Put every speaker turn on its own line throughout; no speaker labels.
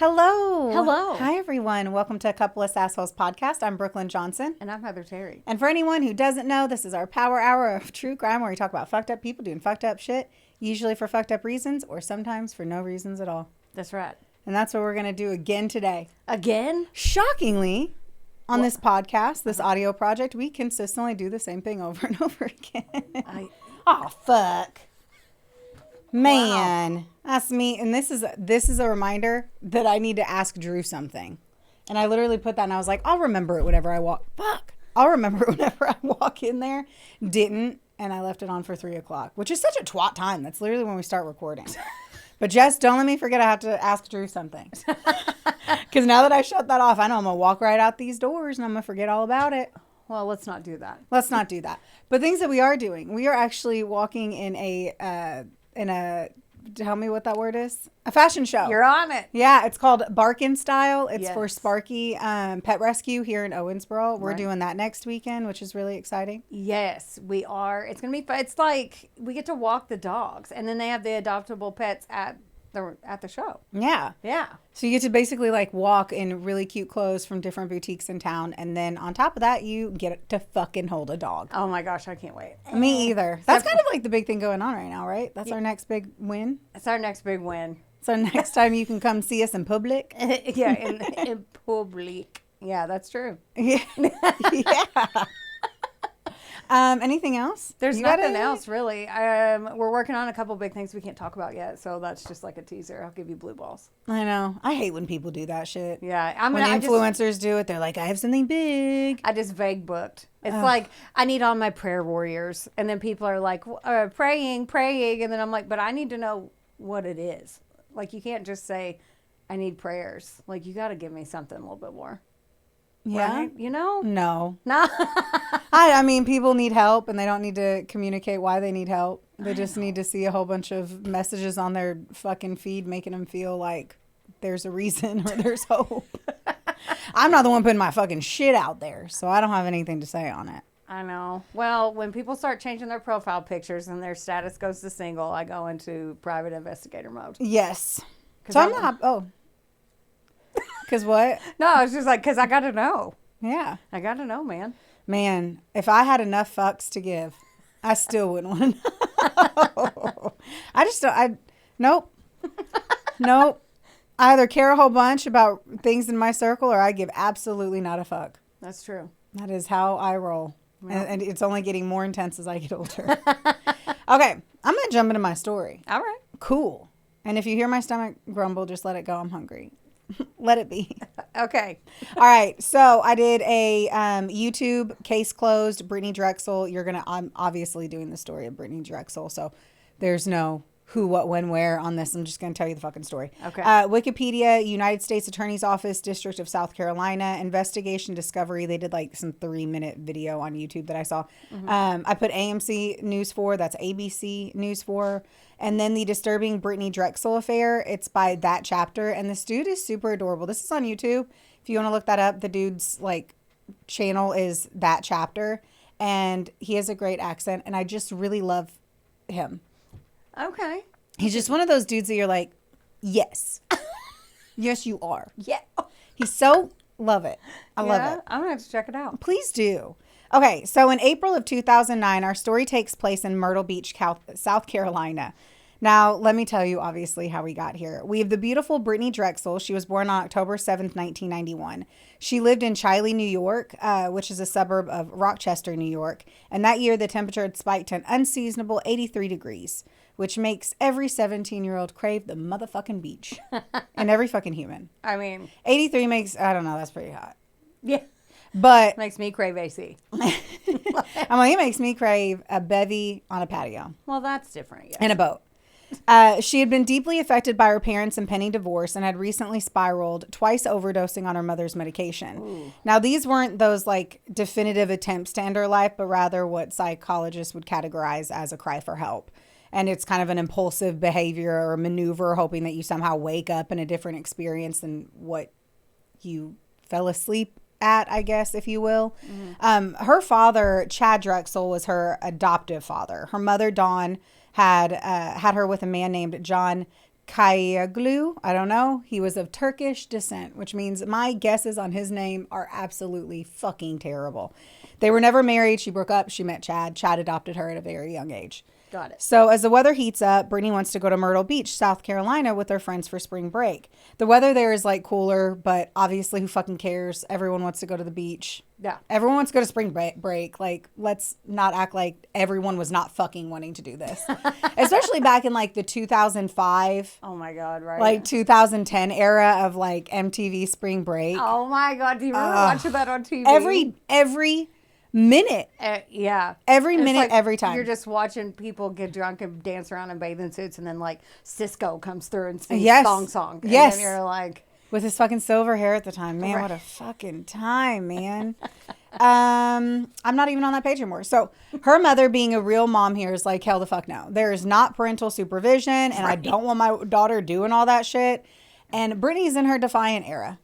Hello.
Hello.
Hi, everyone. Welcome to A Couple of Sassholes podcast. I'm Brooklyn Johnson.
And I'm Heather Terry.
And for anyone who doesn't know, this is our power hour of true crime where we talk about fucked up people doing fucked up shit, usually for fucked up reasons or sometimes for no reasons at all.
That's right.
And that's what we're going to do again today.
Again?
Shockingly, on this podcast, this audio project, we consistently do the same thing over and over again. Oh, fuck. Man, wow. That's me. And this is a reminder that I need to ask Drew something. And I literally put that and I was like, I'll remember it whenever I walk. Fuck. I'll remember it whenever I walk in there. Didn't. And I left it on for 3 o'clock, which is such a twat time. That's literally when we start recording. But Jess, don't let me forget I have to ask Drew something. Because now that I shut that off, I know I'm going to walk right out these doors and I'm going to forget all about it.
Well, let's not do that.
Let's not do that. But things that we are doing. We are actually walking in a tell me what that word is. A fashion show.
You're on it.
Yeah, it's called Barkin Style. It's
Yes.
for Sparky Pet Rescue here in Owensboro. We're
Right.
doing that next weekend, which is really exciting.
Yes, we are. It's going to be fun. It's like we get to walk the dogs and then they have the adoptable pets at the show.
Yeah.
Yeah.
So you get to basically like walk in really cute clothes from different boutiques in town. And then on top of that, you get to fucking hold a dog.
Oh my gosh, I can't wait.
Me either. That's kind of like the big thing going on right now, right? That's our next big win.
It's our next big win.
So next time you can come see us in public.
Yeah, in public. Yeah, that's true.
Yeah. Yeah. Anything else?
There's
You got
nothing
anything?
else really. We're working on a couple big things we can't talk about yet, so that's just like a teaser. I'll give you blue balls.
I know. I hate when people do that shit.
Yeah,
When influencers do it, they're like, I have something big.
I just vague booked. It's like I need all my prayer warriors, and then people are like praying, and then I'm like, but I need to know what it is. Like you can't just say I need prayers. Like you got to give me something a little bit more.
Yeah.
Right? You know?
No.
No.
I mean, people need help and they don't need to communicate why they need help. They just need to see a whole bunch of messages on their fucking feed making them feel like there's a reason or there's hope. I'm not the one putting my fucking shit out there, so I don't have anything to say on it.
I know. Well, when people start changing their profile pictures and their status goes to single, I go into private investigator mode.
Yes. So I'm not. Oh. Because what?
No, I was just like, because I got to know.
Yeah.
I got to know, man.
Man, if I had enough fucks to give, I still wouldn't want to know. I just don't. Nope. Nope. I either care a whole bunch about things in my circle or I give absolutely not a fuck.
That's true.
That is how I roll.
Well.
And it's only getting more intense as I get older. Okay. I'm going to jump into my story.
All right.
Cool. And if you hear my stomach grumble, just let it go. I'm hungry. Let it be.
Okay.
All right. So I did a YouTube case closed, Brittanee Drexel. I'm obviously doing the story of Brittanee Drexel. So there's no who, what, when, where on this. I'm just going to tell you the fucking story.
Okay.
Wikipedia, United States Attorney's Office, District of South Carolina, Investigation Discovery. They did like some 3-minute video on YouTube that I saw. Mm-hmm. I put AMC News 4. That's ABC News 4. And then the disturbing Brittanee Drexel affair. It's by That Chapter. And this dude is super adorable. This is on YouTube. If you want to look that up, the dude's like channel is That Chapter. And he has a great accent. And I just really love him.
Okay.
He's just one of those dudes that you're like, yes. Yes, you are.
Yeah.
He's so, love it. I love it.
I'm going to have to check it out.
Please do. Okay, so in April of 2009, our story takes place in Myrtle Beach, South Carolina. Now, let me tell you, obviously, how we got here. We have the beautiful Brittanee Drexel. She was born on October 7th, 1991. She lived in Chiley, New York, which is a suburb of Rochester, New York. And that year, the temperature had spiked to an unseasonable 83 degrees, which makes every 17-year-old crave the motherfucking beach. And every fucking human.
I mean,
83 makes, I don't know, that's pretty hot.
yeah.
But
Makes me crave AC.
I'm like, it makes me crave a bevy on a patio.
Well, that's different. Yeah.
In a boat. She had been deeply affected by her parents' impending divorce and had recently spiraled, twice overdosing on her mother's medication. Ooh. Now, these weren't those like definitive attempts to end her life, but rather what psychologists would categorize as a cry for help. And it's kind of an impulsive behavior or maneuver, hoping that you somehow wake up in a different experience than what you fell asleep at, I guess, if you will. Mm-hmm. Her father, Chad Drexel, was her adoptive father. Her mother, Dawn, had her with a man named John Kayaglu. I don't know. He was of Turkish descent, which means my guesses on his name are absolutely fucking terrible. They were never married. She broke up. She met Chad. Chad adopted her at a very young age.
Got it.
So as the weather heats up, Brittanee wants to go to Myrtle Beach, South Carolina with her friends for spring break. The weather there is like cooler, but obviously who fucking cares? Everyone wants to go to the beach.
Yeah.
Everyone wants to go to spring break. Like, let's not act like everyone was not fucking wanting to do this. Especially back in like the 2005.
Oh my God, right.
Like 2010 era of like MTV spring break.
Oh my God, do you remember watching that on TV?
Every minute.
Yeah.
Every
It's
minute,
like
every time.
You're just watching people get drunk and dance around in bathing suits, and then like Cisco comes through and sings
Yes.
song. And
Yes.
then you're like,
With his fucking silver hair at the time. Man,
Right.
what a fucking time, man. I'm not even on that page anymore. So her mother being a real mom here is like, hell the fuck no. There is not parental supervision, and I don't want my daughter doing all that shit. And Brittany's in her defiant era.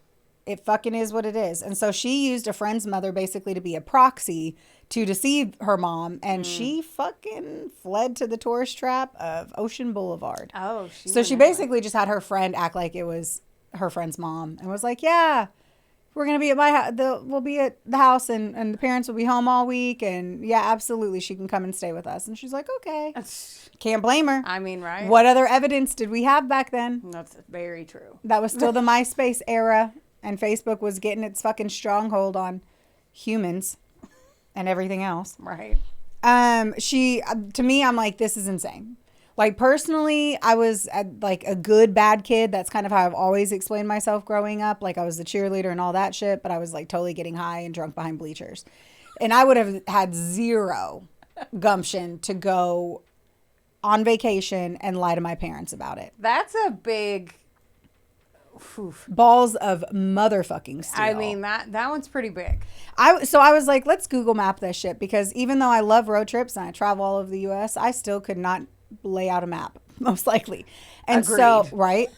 It fucking is what it is. And so she used a friend's mother basically to be a proxy to deceive her mom. And she fucking fled to the tourist trap of Ocean Boulevard.
oh,
So she basically just had her friend act like it was her friend's mom and was like, yeah, we're going to be at my house. We'll be at the house and the parents will be home all week. And yeah, absolutely. She can come and stay with us. And she's like, okay. Can't blame her.
I mean, right?
What other evidence did we have back then?
That's very true.
That was still the MySpace era. And Facebook was getting its fucking stronghold on humans and everything else.
Right.
To me, I'm like, this is insane. Like, personally, I was like a good, bad kid. That's kind of how I've always explained myself growing up. Like, I was the cheerleader and all that shit, but I was like totally getting high and drunk behind bleachers. And I would have had zero gumption to go on vacation and lie to my parents about it.
That's a big... Oof.
Balls of motherfucking steel.
I mean, that one's pretty big.
So I was like, let's Google map this shit, because even though I love road trips and I travel all over the U.S., I still could not lay out a map, most likely. And so,
Agreed.
right?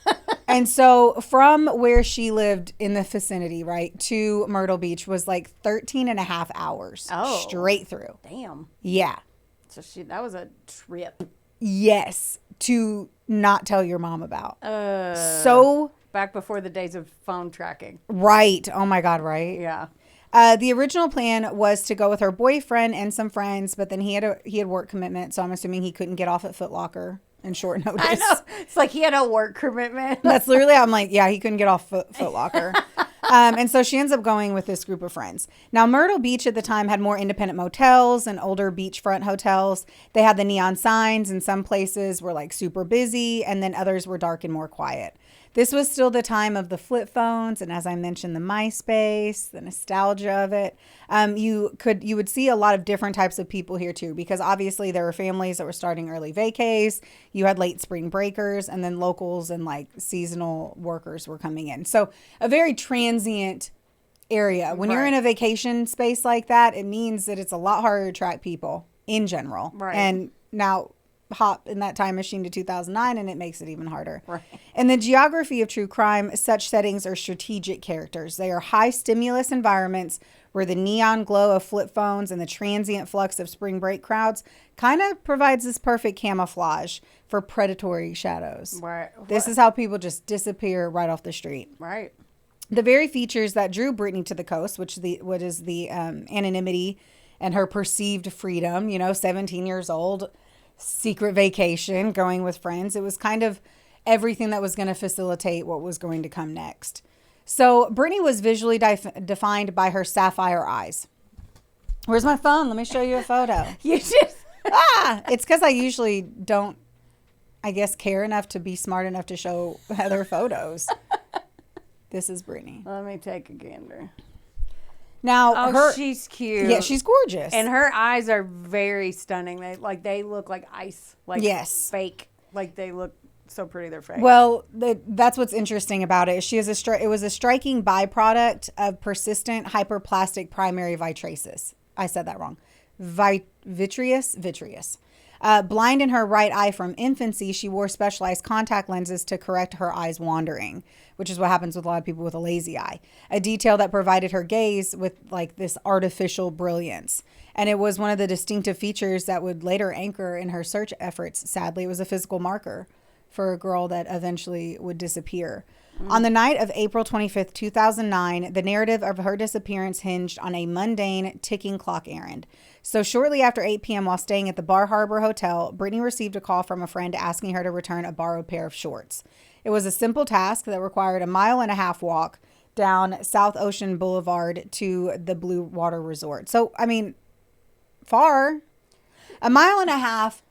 And so from where she lived in the vicinity, right, to Myrtle Beach was like 13 and a half hours straight through.
Damn.
Yeah.
So that was a trip.
Yes. To not tell your mom about. So...
Back before the days of phone tracking.
Right. Oh my God, right?
Yeah.
The original plan was to go with her boyfriend and some friends, but then he had work commitment, so I'm assuming he couldn't get off at Foot Locker in short notice.
I know. It's like he had a work commitment.
That's literally, I'm like, yeah, he couldn't get off Foot Locker. And so she ends up going with this group of friends. Now, Myrtle Beach at the time had more independent motels and older beachfront hotels. They had the neon signs, and some places were like super busy, and then others were dark and more quiet. This was still the time of the flip phones, and as I mentioned, the MySpace, the nostalgia of it. You would see a lot of different types of people here too, because obviously there were families that were starting early vacays. You had late spring breakers, and then locals and like seasonal workers were coming in. So a very transient area. When you're in a vacation space like that, it means that it's a lot harder to attract people in general.
Right.
And now hop in that time machine to 2009 and it makes it even harder.
Right.
In the geography of true crime, such settings are strategic characters. They are high stimulus environments where the neon glow of flip phones and the transient flux of spring break crowds kind of provides this perfect camouflage for predatory shadows.
Right.
This is how people just disappear right off the street.
Right.
The very features that drew Brittanee to the coast, which is the anonymity and her perceived freedom, 17 years old, secret vacation, going with friends. It was kind of everything that was going to facilitate what was going to come next. So Brittanee was visually defined by her sapphire eyes. Where's my phone? Let me show you a photo.
You just...
It's because I usually don't, I guess, care enough to be smart enough to show other photos. This is Brittanee.
Let me take a gander.
Now,
she's cute.
Yeah, she's gorgeous.
And her eyes are very stunning. They look like ice. Like
yes.
Fake. Like they look so pretty. They're fake.
Well, that's what's interesting about it. She has it was a striking byproduct of persistent hyperplastic primary vitraces. I said that wrong. Vitreous. Blind in her right eye from infancy, she wore specialized contact lenses to correct her eyes wandering, which is what happens with a lot of people with a lazy eye. A detail that provided her gaze with like this artificial brilliance. And it was one of the distinctive features that would later anchor in her search efforts. Sadly, it was a physical marker for a girl that eventually would disappear. On the night of April 25th, 2009, the narrative of her disappearance hinged on a mundane ticking clock errand. So shortly after 8 p.m. while staying at the Bar Harbor Hotel, Brittanee received a call from a friend asking her to return a borrowed pair of shorts. It was a simple task that required a 1.5 mile walk down South Ocean Boulevard to the Blue Water Resort. So, I mean, far. A 1.5 miles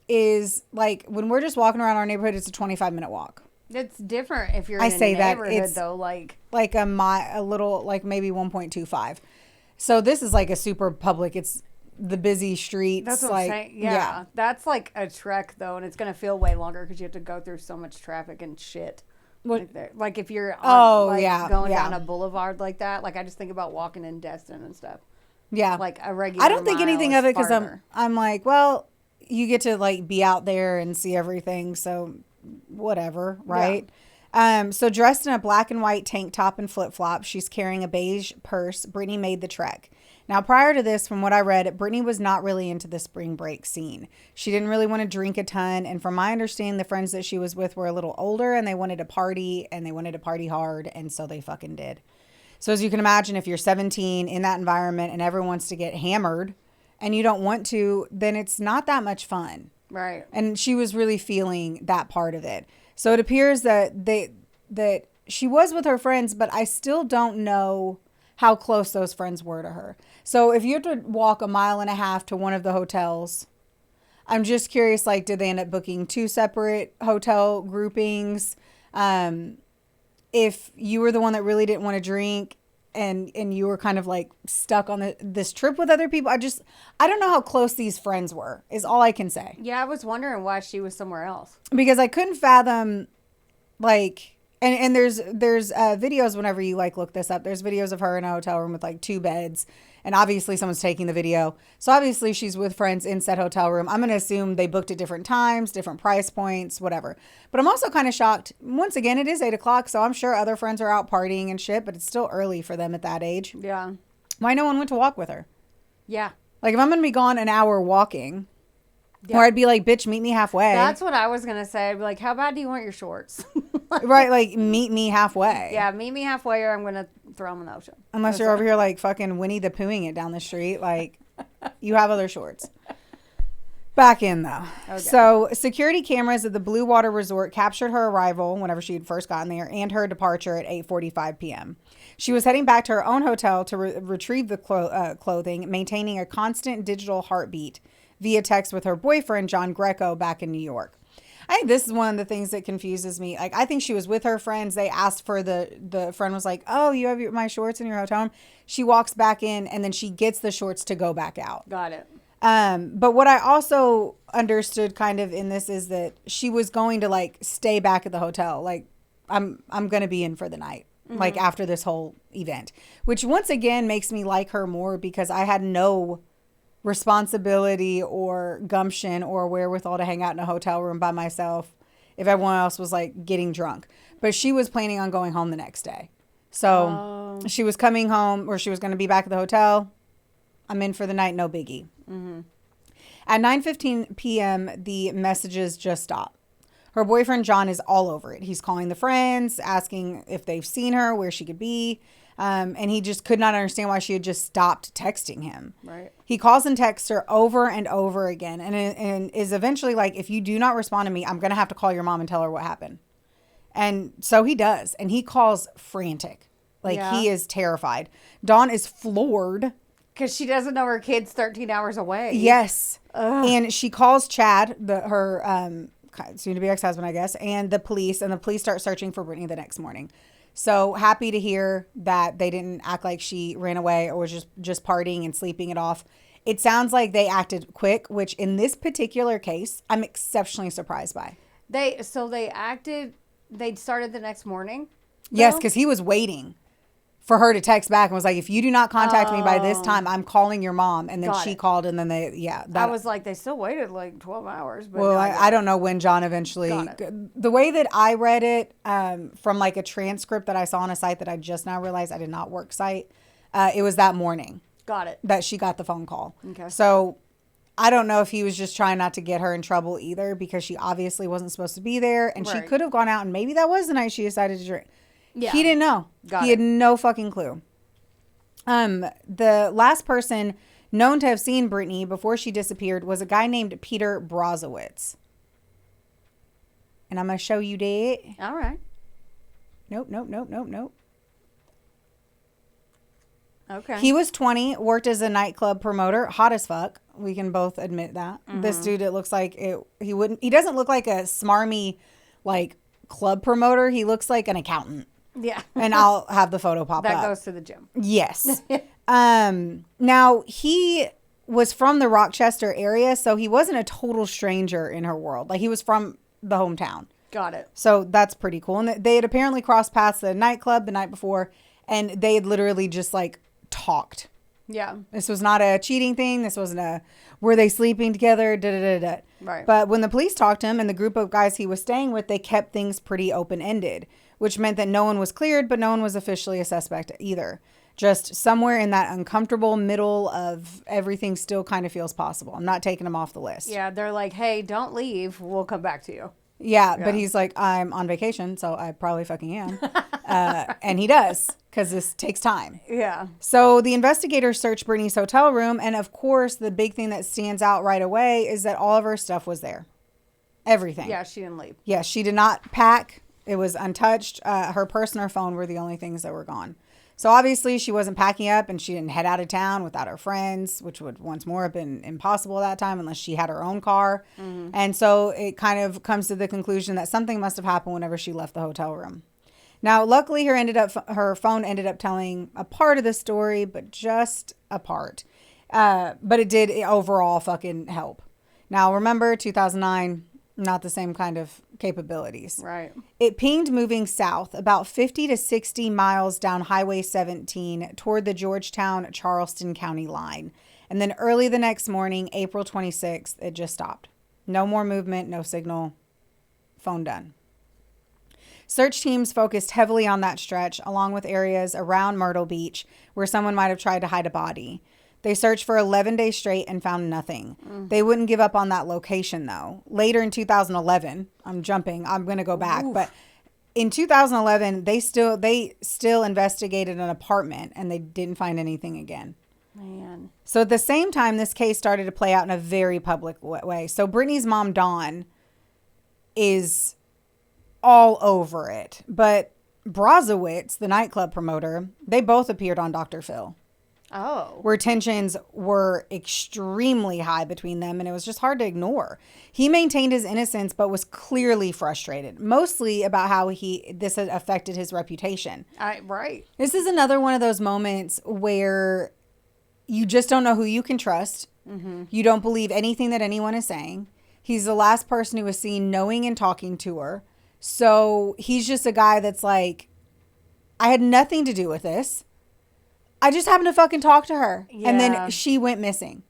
is like, when we're just walking around our neighborhood, it's a 25-minute walk.
It's different if you're
I
in
say
a
that
neighborhood,
it's
though. Like
a little, like maybe 1.25. So this is like a super public. It's the busy streets.
That's what I'm saying. Yeah. That's like a trek, though, and it's going to feel way longer because you have to go through so much traffic and shit. Like if you're going down a boulevard like that, like I just think about walking in Destin and stuff.
Yeah.
Like a regular
I don't think
mile
anything
is
of it because
farther.
I'm like, well, you get to like be out there and see everything. So whatever, right? So dressed in a black and white tank top and flip-flops, she's carrying a beige purse. Brittanee made the trek. Now, prior to this, from what I read, Brittanee was not really into the spring break scene. She didn't really want to drink a ton. And from my understanding, the friends that she was with were a little older and they wanted to party and they wanted to party hard. And so they fucking did. So as you can imagine, if you're 17 in that environment and everyone wants to get hammered and you don't want to, then it's not that much fun.
Right.
And she was really feeling that part of it. So it appears that she was with her friends, but I still don't know how close those friends were to her. So if you have to walk 1.5 miles to one of the hotels, I'm just curious, like, did they end up booking 2 separate hotel groupings? If you were the one that really didn't want to drink and you were kind of like stuck on this trip with other people, I don't know how close these friends were, is all I can say.
Yeah, I was wondering why she was somewhere else.
Because I couldn't fathom, like, and there's videos whenever you like look this up. There's videos of her in a hotel room with like 2 beds, and obviously someone's taking the video. So obviously she's with friends in said hotel room. I'm going to assume they booked at different times, different price points, whatever. But I'm also kind of shocked. Once again, it is 8 o'clock, so I'm sure other friends are out partying and shit, but it's still early for them at that age.
Yeah.
Why no one went to walk with her?
Yeah.
Like, if I'm going to be gone an hour walking, or I'd be like, bitch, meet me halfway.
That's what I was going to say. I'd be like, how bad do you want your shorts?
Right, like, meet me halfway.
Yeah, meet me halfway or I'm going to throw them in the ocean.
Unless you're over here, like, fucking Winnie the Poohing it down the street. Like, you have other shorts. Back in, though. Okay. So, security cameras at the Blue Water Resort captured her arrival whenever she had first gotten there and her departure at 8:45 p.m. She was heading back to her own hotel to retrieve the clothing, maintaining a constant digital heartbeat via text with her boyfriend, John Greco, back in New York. I think this is one of the things that confuses me. Like, I think she was with her friends. They asked for the friend was like, oh, you have my shorts in your hotel room. She walks back in and then she gets the shorts to go back out.
Got it.
But what I also understood kind of in this is that she was going to like stay back at the hotel. Like, I'm going to be in for the night. Mm-hmm. Like after this whole event, which once again makes me like her more because I had no responsibility or gumption or wherewithal to hang out in a hotel room by myself if everyone else was like getting drunk. But she was planning on going home the next day. So she was coming home, or she was going to be back at the hotel. I'm in for the night, no biggie. Mm-hmm. At 9:15 p.m., the messages just stopped. Her boyfriend, John, is all over it. He's calling the friends, asking if they've seen her, where she could be. And he just could not understand why she had just stopped texting him.
Right.
He calls and texts her over and over again and is eventually like, if you do not respond to me, I'm going to have to call your mom and tell her what happened. And so he does. And he calls frantic. Like, he is terrified. Dawn is floored.
Because she doesn't know her kid's 13 hours away.
Yes. Ugh. And she calls Chad, her soon-to-be ex-husband, I guess, and the police start searching for Brittanee the next morning. So happy to hear that they didn't act like she ran away or was just partying and sleeping it off. It sounds like they acted quick, which in this particular case, I'm exceptionally surprised by.
They started the next morning?
Yes, because he was waiting for her to text back and was like, if you do not contact me by this time, I'm calling your mom. And then she called, and then I
was like, they still waited like 12 hours. But
well, I don't know when John eventually, the way that I read it from like a transcript that I saw on a site that I just now realized I did not work site. It was that morning.
Got it.
That she got the phone call.
Okay.
So I don't know if he was just trying not to get her in trouble either, because she obviously wasn't supposed to be there, and she
Right.
could have gone out, and maybe that was the night she decided to drink.
Yeah.
He didn't know. He had no fucking clue. The last person known to have seen Brittanee before she disappeared was a guy named Peter Brozowitz. And I'm going to show you that.
All right.
Nope.
Okay.
He was 20, worked as a nightclub promoter, hot as fuck. We can both admit that. This dude, it looks like he doesn't look like a smarmy, like, club promoter. He looks like an accountant.
Yeah.
And I'll have the photo pop up.
That goes to the gym.
Yes. Now, he was from the Rochester area, so he wasn't a total stranger in her world. Like, he was from the hometown.
Got it.
So that's pretty cool. And they had apparently crossed paths at a nightclub the night before, and they had literally just, like, talked.
Yeah.
This was not a cheating thing. This wasn't a, were they sleeping together?
Right.
But when the police talked to him and the group of guys he was staying with, they kept things pretty open-ended, which meant that no one was cleared, but no one was officially a suspect either. Just somewhere in that uncomfortable middle of everything still kind of feels possible. I'm not taking him off the list.
Yeah, they're like, hey, don't leave. We'll come back to you.
Yeah, but he's like, I'm on vacation, so I probably fucking am. And he does, because this takes time.
Yeah.
So the investigators searched Brittanee's hotel room, and of course, the big thing that stands out right away is that all of her stuff was there. Everything.
Yeah, she didn't leave.
Yeah, she did not pack. It was untouched. Her purse and her phone were the only things that were gone. So obviously she wasn't packing up, and she didn't head out of town without her friends, which would once more have been impossible at that time unless she had her own car. Mm-hmm. And so it kind of comes to the conclusion that something must have happened whenever she left the hotel room. Now, luckily her phone ended up telling a part of the story, but just a part. But it did overall fucking help. Now, remember 2009, not the same kind of capabilities.
Right.
It pinged moving south about 50 to 60 miles down Highway 17 toward the Georgetown-Charleston County line. And then early the next morning, April 26th, it just stopped. No more movement, no signal. Phone done. Search teams focused heavily on that stretch, along with areas around Myrtle Beach where someone might have tried to hide a body. They searched for 11 days straight and found nothing. They wouldn't give up on that location, though. Later in 2011, I'm going to go back. Oof. But in 2011, they still investigated an apartment, and they didn't find anything again.
Man.
So at the same time, this case started to play out in a very public way. So Brittanee's mom, Dawn, is all over it. But Brozowitz, the nightclub promoter, they both appeared on Dr. Phil.
Oh.
Where tensions were extremely high between them, and it was just hard to ignore. He maintained his innocence, but was clearly frustrated, mostly about how this had affected his reputation.
Right.
This is another one of those moments where you just don't know who you can trust. Mm-hmm. You don't believe anything that anyone is saying. He's the last person who was seen knowing and talking to her. So he's just a guy that's like, I had nothing to do with this. I just happened to fucking talk to her. Yeah. And then she went missing.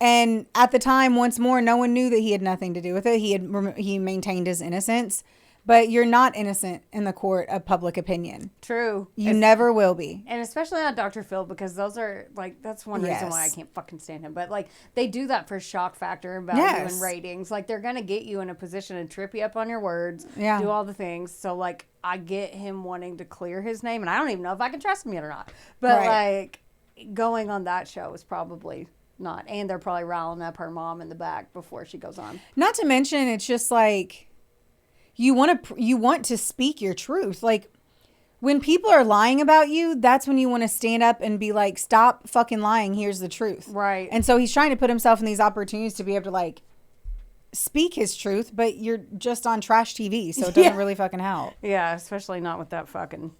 And at the time, once more, no one knew that he had nothing to do with it. He maintained his innocence. But you're not innocent in the court of public opinion.
True.
You never will be.
And especially on Dr. Phil, because those are, like, that's one reason why I can't fucking stand him. But, like, they do that for shock factor and value and ratings. Like, they're going to get you in a position and trip you up on your words. Yeah. Do all the things. So, like, I get him wanting to clear his name. And I don't even know if I can trust him yet or not. But, like, going on that show is probably not. And they're probably riling up her mom in the back before she goes on.
Not to mention, it's just, like, you want to speak your truth. Like, when people are lying about you, that's when you want to stand up and be like, stop fucking lying. Here's the truth.
Right.
And so he's trying to put himself in these opportunities to be able to, like, speak his truth, but you're just on trash TV, so it doesn't really fucking help.
Yeah, especially not with that fucking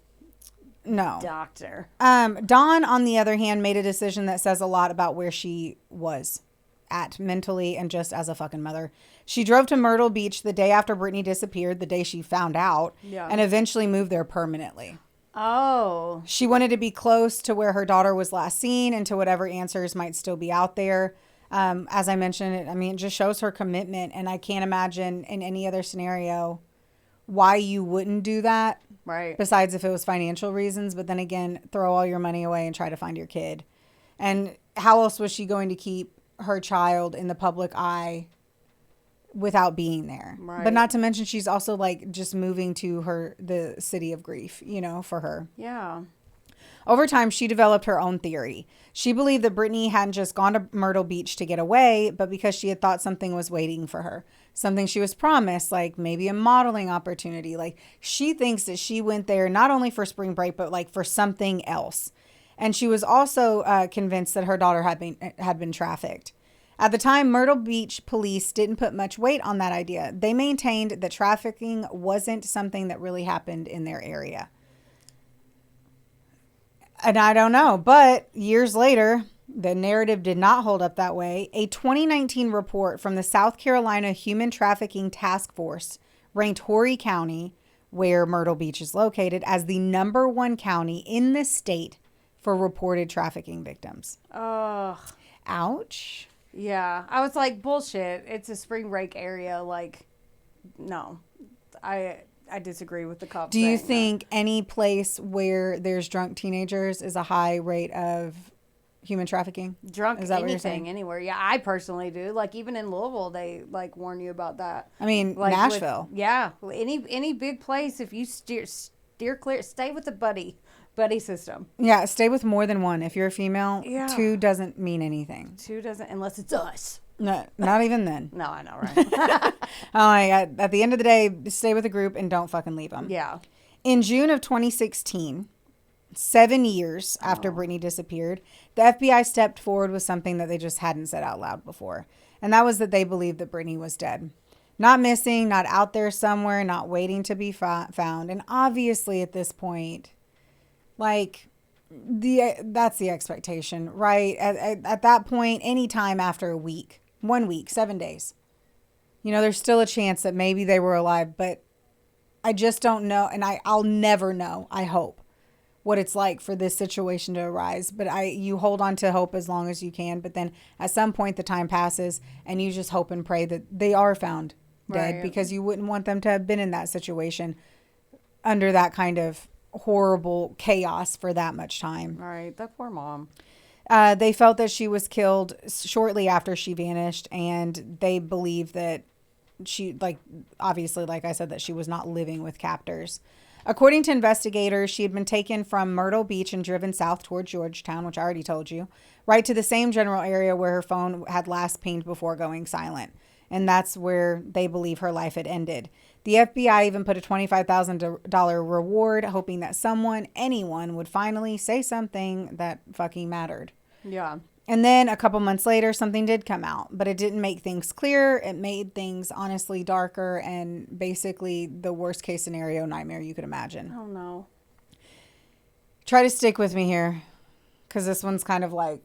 doctor.
Dawn, on the other hand, made a decision that says a lot about where she was at mentally and just as a fucking mother. She drove to Myrtle Beach the day after Brittanee disappeared, the day she found out, and eventually moved there permanently.
Oh.
She wanted to be close to where her daughter was last seen and to whatever answers might still be out there. As I mentioned, it just shows her commitment, and I can't imagine in any other scenario why you wouldn't do that.
Right.
Besides if it was financial reasons, but then again, throw all your money away and try to find your kid. And how else was she going to keep her child in the public eye without being there.
Right.
But not to mention she's also like just moving to the city of grief, you know, for her.
Yeah.
Over time, she developed her own theory. She believed that Brittanee hadn't just gone to Myrtle Beach to get away, but because she had thought something was waiting for her. Something she was promised, like maybe a modeling opportunity. Like she thinks that she went there not only for spring break, but like for something else. And she was also convinced that her daughter had been trafficked. At the time, Myrtle Beach police didn't put much weight on that idea. They maintained that trafficking wasn't something that really happened in their area. And I don't know, but years later, the narrative did not hold up that way. A 2019 report from the South Carolina Human Trafficking Task Force ranked Horry County, where Myrtle Beach is located, as the #1 county in the state for reported trafficking victims.
Ugh.
Ouch.
Yeah. I was like, bullshit. It's a spring break area. Like, no. I disagree with the cops.
Do you think any place where there's drunk teenagers is a high rate of human trafficking?
Drunk
is that what you're
anything
saying?
anywhere? Yeah, I personally do. Like even in Louisville, they like warn you about that.
I mean,
like
Nashville.
Any big place, if you steer clear, stay with the buddy system.
Yeah, stay with more than one. If you're a female,
Yeah.
2 doesn't mean anything.
2 doesn't, unless it's us.
No, not even then.
No, I know, right?
Oh my God. At the end of the day, stay with the group and don't fucking leave them.
Yeah.
In June of 2016, 7 years after Brittanee disappeared, the FBI stepped forward with something that they just hadn't said out loud before. And that was that they believed that Brittanee was dead. Not missing, not out there somewhere, not waiting to be found. And obviously at this point, like, that's the expectation, right? At that point, any time after a week, 1 week, 7 days, you know, there's still a chance that maybe they were alive, but I just don't know. And I'll never know, I hope, what it's like for this situation to arise. But you hold on to hope as long as you can. But then at some point the time passes and you just hope and pray that they are found dead,
right. Because
you wouldn't want them to have been in that situation under that kind of horrible chaos for that much time.
Right. That poor mom.
They felt that she was killed shortly after she vanished, and they believe that she, like, obviously, like I said, that she was not living with captors. According to investigators, she had been taken from Myrtle Beach and driven south toward Georgetown, which I already told you, right to the same general area where her phone had last pinged before going silent. And that's where they believe her life had ended. The FBI even put a $25,000 reward, hoping that anyone would finally say something that fucking mattered.
Yeah.
And then a couple months later, something did come out, but it didn't make things clear. It made things honestly darker and basically the worst case scenario nightmare you could imagine.
Oh, no.
Try to stick with me here, because this one's kind of like,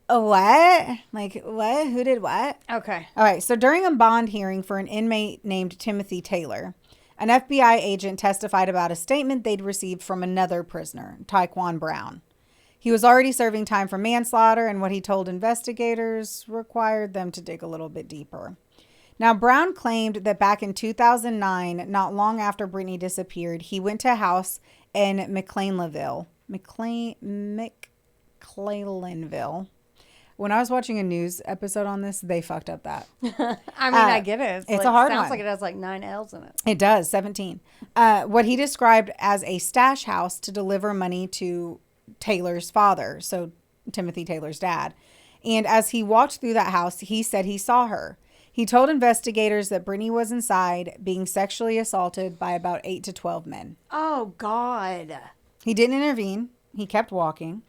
what? Like, what? Who did what?
Okay.
All right. So during a bond hearing for an inmate named Timothy Taylor, an FBI agent testified about a statement they'd received from another prisoner, Tyquan Brown. He was already serving time for manslaughter, and what he told investigators required them to dig a little bit deeper. Now, Brown claimed that back in 2009, not long after Brittanee disappeared, he went to a house in McClellanville. When I was watching a news episode on this, they fucked up that.
I mean, I get it.
It's a hard one.
Sounds like it has like 9 L's in it.
It does, 17. What he described as a stash house to deliver money to Taylor's father, so Timothy Taylor's dad. And as he walked through that house, he said he saw her. He told investigators that Brittanee was inside being sexually assaulted by about 8 to 12 men.
Oh, God.
He didn't intervene. He kept walking.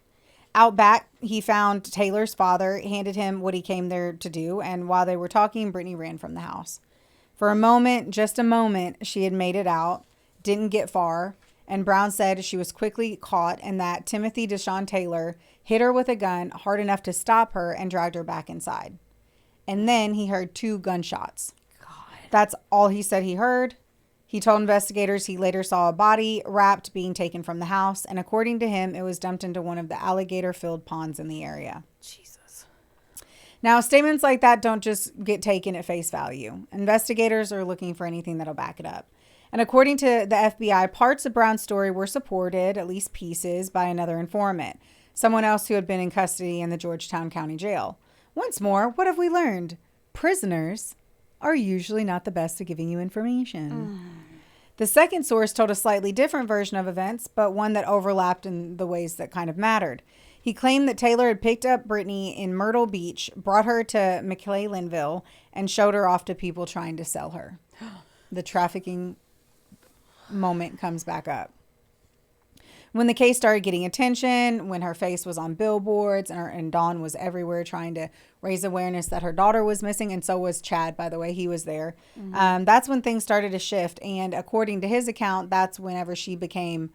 Out back, he found Taylor's father, handed him what he came there to do, and while they were talking, Brittanee ran from the house. For a moment, just a moment, she had made it out, didn't get far, and Brown said she was quickly caught and that Timothy Deshaun Taylor hit her with a gun hard enough to stop her and dragged her back inside. And then he heard 2 gunshots.
God.
That's all he said he heard. He told investigators he later saw a body wrapped being taken from the house, and according to him, it was dumped into one of the alligator-filled ponds in the area.
Jesus.
Now, statements like that don't just get taken at face value. Investigators are looking for anything that'll back it up. And according to the FBI, parts of Brown's story were supported, at least pieces, by another informant, someone else who had been in custody in the Georgetown County Jail. Once more, what have we learned? Prisoners are usually not the best at giving you information. The second source told a slightly different version of events, but one that overlapped in the ways that kind of mattered. He claimed that Taylor had picked up Brittanee in Myrtle Beach, brought her to McClellanville, and showed her off to people trying to sell her. The trafficking moment comes back up. When the case started getting attention, when her face was on billboards and Dawn was everywhere trying to raise awareness that her daughter was missing, and so was Chad, by the way, he was there. That's when things started to shift. And according to his account, that's whenever she became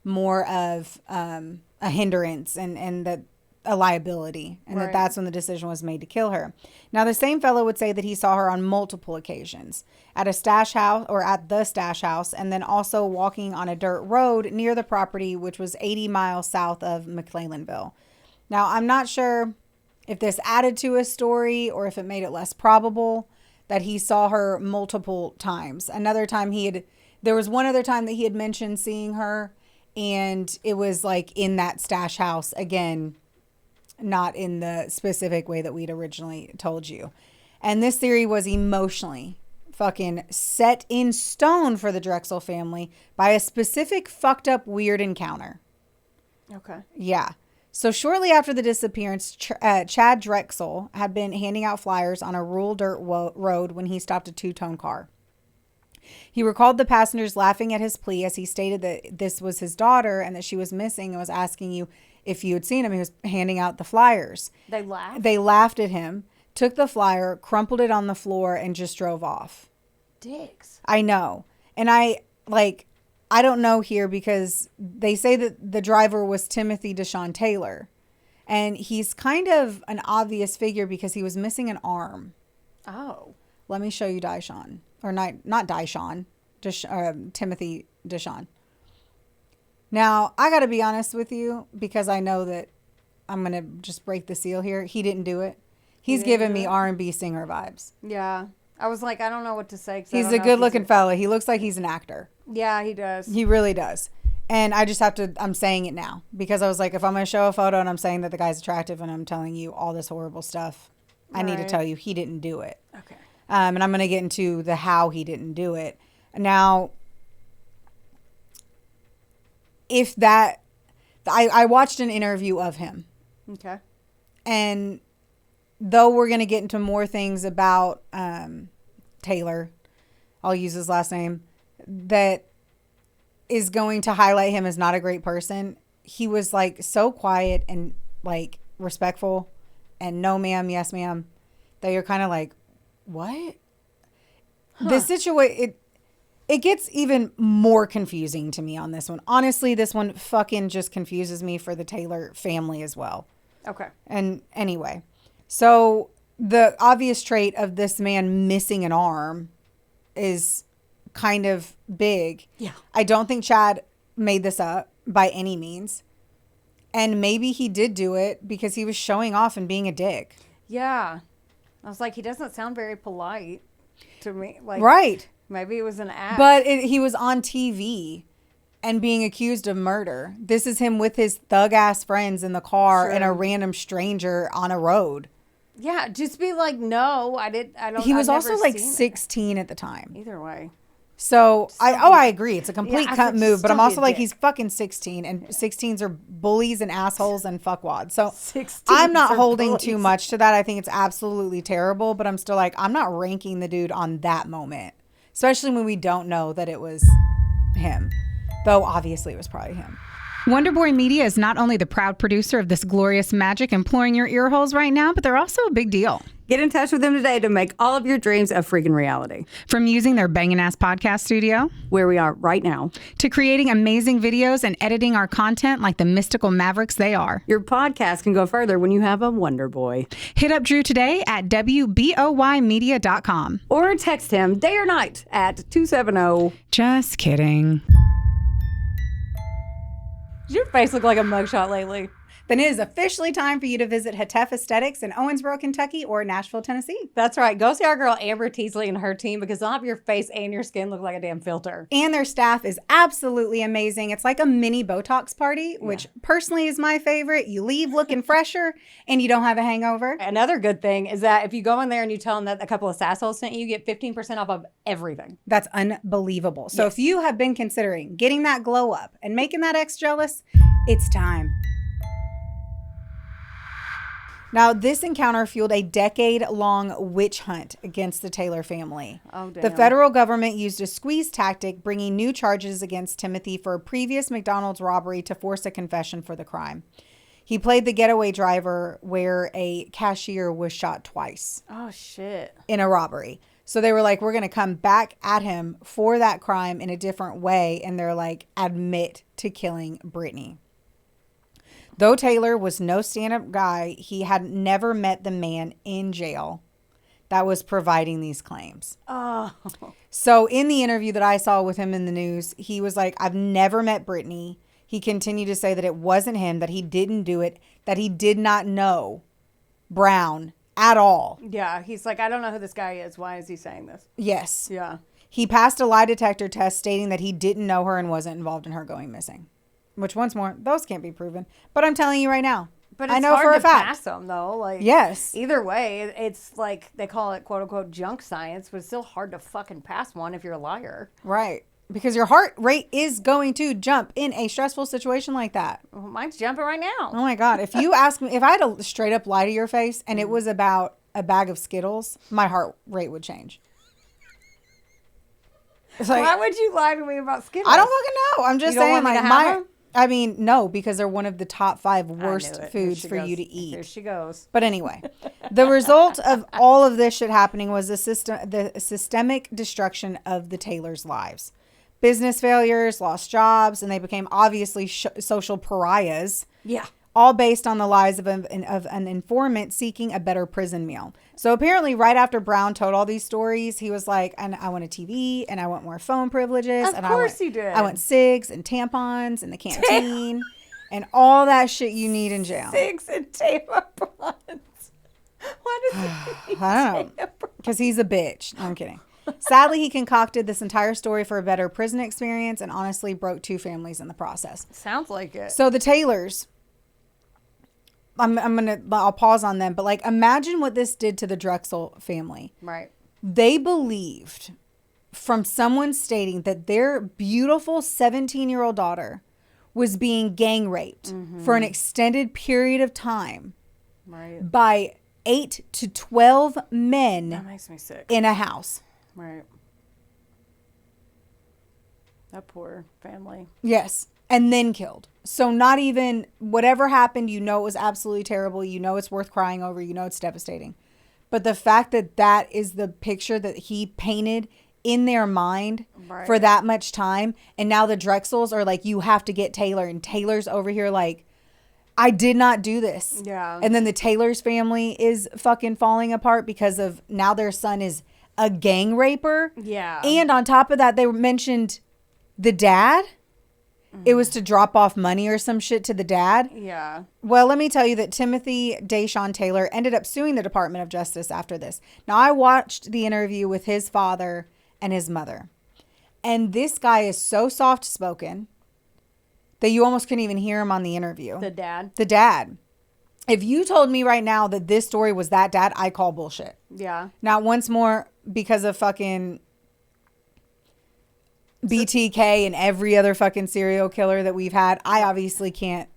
more of a hindrance and that a liability, and
Right.
that's when the decision was made to kill her. Now, the same fellow would say that he saw her on multiple occasions at a stash house or at the stash house, and then also walking on a dirt road near the property, which was 80 miles south of McClellanville. Now, I'm not sure if this added to his story or if it made it less probable that he saw her multiple times. There was one other time that he had mentioned seeing her, and it was like in that stash house again, not in the specific way that we'd originally told you. And this theory was emotionally fucking set in stone for the Drexel family by a specific fucked up weird encounter.
Okay.
Yeah. So shortly after the disappearance, Chad Drexel had been handing out flyers on a rural dirt road when he stopped a two-tone car. He recalled the passengers laughing at his plea as he stated that this was his daughter and that she was missing and was asking you if you had seen him. He was handing out the flyers.
They laughed?
They laughed at him, took the flyer, crumpled it on the floor, and just drove off.
Dicks.
I know. And I don't know here because they say that the driver was Timothy Deshaun Taylor. And he's kind of an obvious figure because he was missing an arm.
Oh.
Let me show you Deshaun. Or not Deshaun. Timothy Deshaun. Now, I got to be honest with you because I know that I'm going to just break the seal here. He didn't do it. He's giving me R&B singer vibes.
Yeah. I was like, I don't know what to say.
He's a good looking fella. He looks like he's an actor.
Yeah, he does.
He really does. And I just I'm saying it now because I was like, if I'm going to show a photo and I'm saying that the guy's attractive and I'm telling you all this horrible stuff, I need to tell you he didn't do it.
Okay.
And I'm going to get into the how he didn't do it. Now, I watched an interview of him.
Okay.
And though we're going to get into more things about Taylor, I'll use his last name, that is going to highlight him as not a great person. He was like so quiet and like respectful and no ma'am, yes ma'am, that you're kind of like, what? Huh. The situation, it gets even more confusing to me on this one. Honestly, this one fucking just confuses me for the Taylor family as well.
Okay.
And anyway, so the obvious trait of this man missing an arm is kind of big.
Yeah.
I don't think Chad made this up by any means. And maybe he did do it because he was showing off and being a dick.
Yeah. I was like, he doesn't sound very polite to me. Like,
right.
Maybe it was an act.
But he was on TV and being accused of murder. This is him with his thug ass friends in the car and a random stranger on a road.
Yeah, just be like, no, I don't.
He was also like 16 at the time.
Either way.
So I agree. It's a complete cut move, but I'm also like,
dick.
he's fucking 16 and 16s are bullies and assholes and fuckwads. So I'm not holding too much to that. I think it's absolutely terrible, but I'm still like, I'm not ranking the dude on that moment, especially when we don't know that it was him, though obviously it was probably him.
Wonderboy Media is not only the proud producer of this glorious magic imploring your ear holes right now, but they're also a big deal.
Get in touch with them today to make all of your dreams a freaking reality.
From using their bangin' ass podcast studio,
where we are right now,
to creating amazing videos and editing our content like the mystical mavericks they are.
Your podcast can go further when you have a Wonder Boy.
Hit up Drew today at WBOYmedia.com.
Or text him day or night at 270.
Just kidding.
Does your face look like a mugshot lately?
then it is officially time for you to visit Hetef Aesthetics in Owensboro, Kentucky or Nashville, Tennessee.
That's right. Go see our girl Amber Teasley and her team because they'll have your face and your skin look like a damn filter.
And their staff is absolutely amazing. It's like a mini Botox party, which personally is my favorite. You leave looking fresher and you don't have a hangover.
Another good thing is that if you go in there and you tell them that A Couple of Sassholes sent you, you get 15% off of everything.
That's unbelievable. So if you have been considering getting that glow up and making that ex jealous, it's time. Now, this encounter fueled a decade-long witch hunt against the Taylor family.
Oh, damn.
The federal government used a squeeze tactic, bringing new charges against Timothy for a previous McDonald's robbery to force a confession for the crime. He played the getaway driver where a cashier was shot twice.
Oh, shit.
In a robbery. So they were like, we're going to come back at him for that crime in a different way. And they're like, admit to killing Brittanee. Though Taylor was no stand-up guy, he had never met the man in jail that was providing these claims.
Oh.
So in the interview that I saw with him in the news, he was like, I've never met Brittanee. He continued to say that it wasn't him, that he didn't do it, that he did not know Brown at all.
Yeah, he's like, I don't know who this guy is. Why is he saying this?
Yes.
Yeah.
He passed a lie detector test stating that he didn't know her and wasn't involved in her going missing. Which, once more, those can't be proven. But I'm telling you right now.
But
I
it's
know
hard
for
to
a fact.
pass them, though. Like,
Yes.
Either way, it's like they call it "quote unquote" junk science, but it's still hard to fucking pass one if you're a liar.
Right. Because your heart rate is going to jump in a stressful situation like that.
Well, mine's jumping right now.
Oh my God. If you ask me, if I had to straight up lie to your face and it was about a bag of Skittles, my heart rate would change. It's like,
Why would you lie to me about Skittles?
I don't fucking know. I'm just
You don't
saying,
want me
like,
to have them?
I mean, no, because they're one of the top 5 worst
I knew it.
foods
Here
for
she
you
goes.
to eat.
Here she goes.
But anyway, the result of all of this shit happening was the systemic destruction of the Taylors' lives. Business failures, lost jobs, and they became obviously social pariahs.
Yeah.
All based on the lies of an informant seeking a better prison meal. So apparently right after Brown told all these stories, he was like, I want a TV and I want more phone privileges.
Of course he did.
I want cigs and tampons in the canteen and all that shit you need in jail.
Cigs and tampons. Why does he
I don't know. Because he's a bitch. No, I'm kidding. Sadly, he concocted this entire story for a better prison experience and honestly broke 2 families in the process.
Sounds like it.
So the Taylors... I'll pause on them, but like, imagine what this did to the Drexel family.
Right.
They believed from someone stating that their beautiful 17-year-old daughter was being gang raped for an extended period of time by 8 to 12 men
That makes me sick.
in a house.
Right. That poor family.
Yes. And then killed. So not even whatever happened, you know, it was absolutely terrible. You know, it's worth crying over. You know, it's devastating. But the fact that that is the picture that he painted in their mind for that much time. And now the Drexels are like, you have to get Taylor. And Taylor's over here like, I did not do this.
Yeah.
And then the Taylor's family is fucking falling apart because of now their son is a gang raper.
Yeah.
And on top of that, they mentioned the dad. It was to drop off money or some shit to the dad.
Yeah.
Well, let me tell you that Timothy Deshawn Taylor ended up suing the Department of Justice after this. Now, I watched the interview with his father and his mother. And this guy is so soft-spoken that you almost couldn't even hear him on the interview.
The dad.
The dad. If you told me right now that this story was that dad, I call bullshit.
Yeah.
Now, once more, because of fucking BTK and every other fucking serial killer that we've had, I obviously can't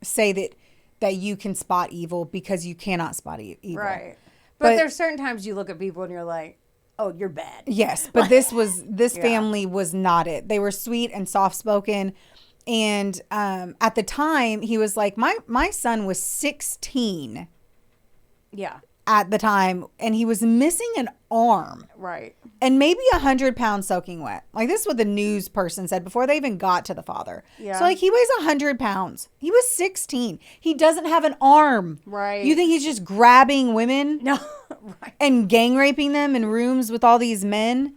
say that you can spot evil because you cannot spot evil.
Right.
But
But there's certain times you look at people and you're like, oh, you're bad.
Yes, but this family was not it. They were sweet and soft-spoken. And at the time, he was like, my son was 16
Yeah.
at the time, and he was missing an arm.
Right.
And maybe 100 pounds soaking wet. Like, this is what the news person said before they even got to the father.
Yeah.
So, like, he weighs 100 pounds. He was 16. He doesn't have an arm.
Right.
You think he's just grabbing women
No. Right.
and gang raping them in rooms with all these men?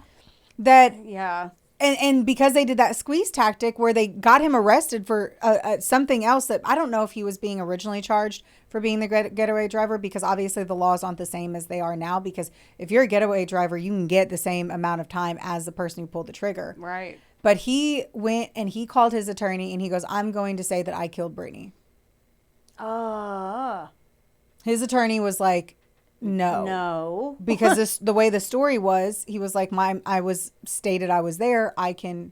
That,
Yeah.
And because they did that squeeze tactic where they got him arrested for something else that I don't know if he was being originally charged for being the getaway driver, because obviously the laws aren't the same as they are now, because if you're a getaway driver, you can get the same amount of time as the person who pulled the trigger.
Right.
But he went and he called his attorney and he goes, I'm going to say that I killed Brittanee. His attorney was like, no. Because the way the story was, he was like, I was stated I was there. I can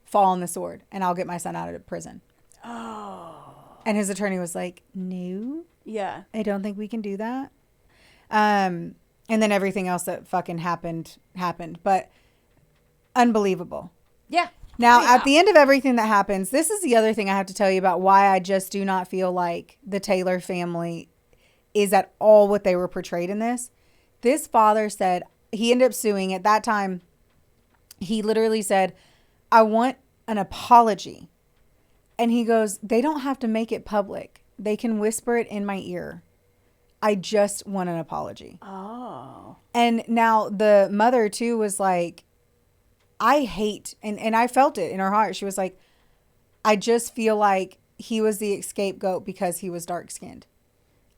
fall on the sword and I'll get my son out of prison. And his attorney was like, no.
Yeah.
I don't think we can do that. And then everything else that fucking happened. But unbelievable.
Yeah.
Now, at the end of everything that happens, this is the other thing I have to tell you about why I just do not feel like the Taylor family is at all what they were portrayed in this. This father said, he ended up suing. At that time, he literally said, I want an apology. And he goes, they don't have to make it public. They can whisper it in my ear. I just want an apology.
Oh.
And now the mother too was like, I hate, and I felt it in her heart. She was like, I just feel like he was the scapegoat because he was dark skinned.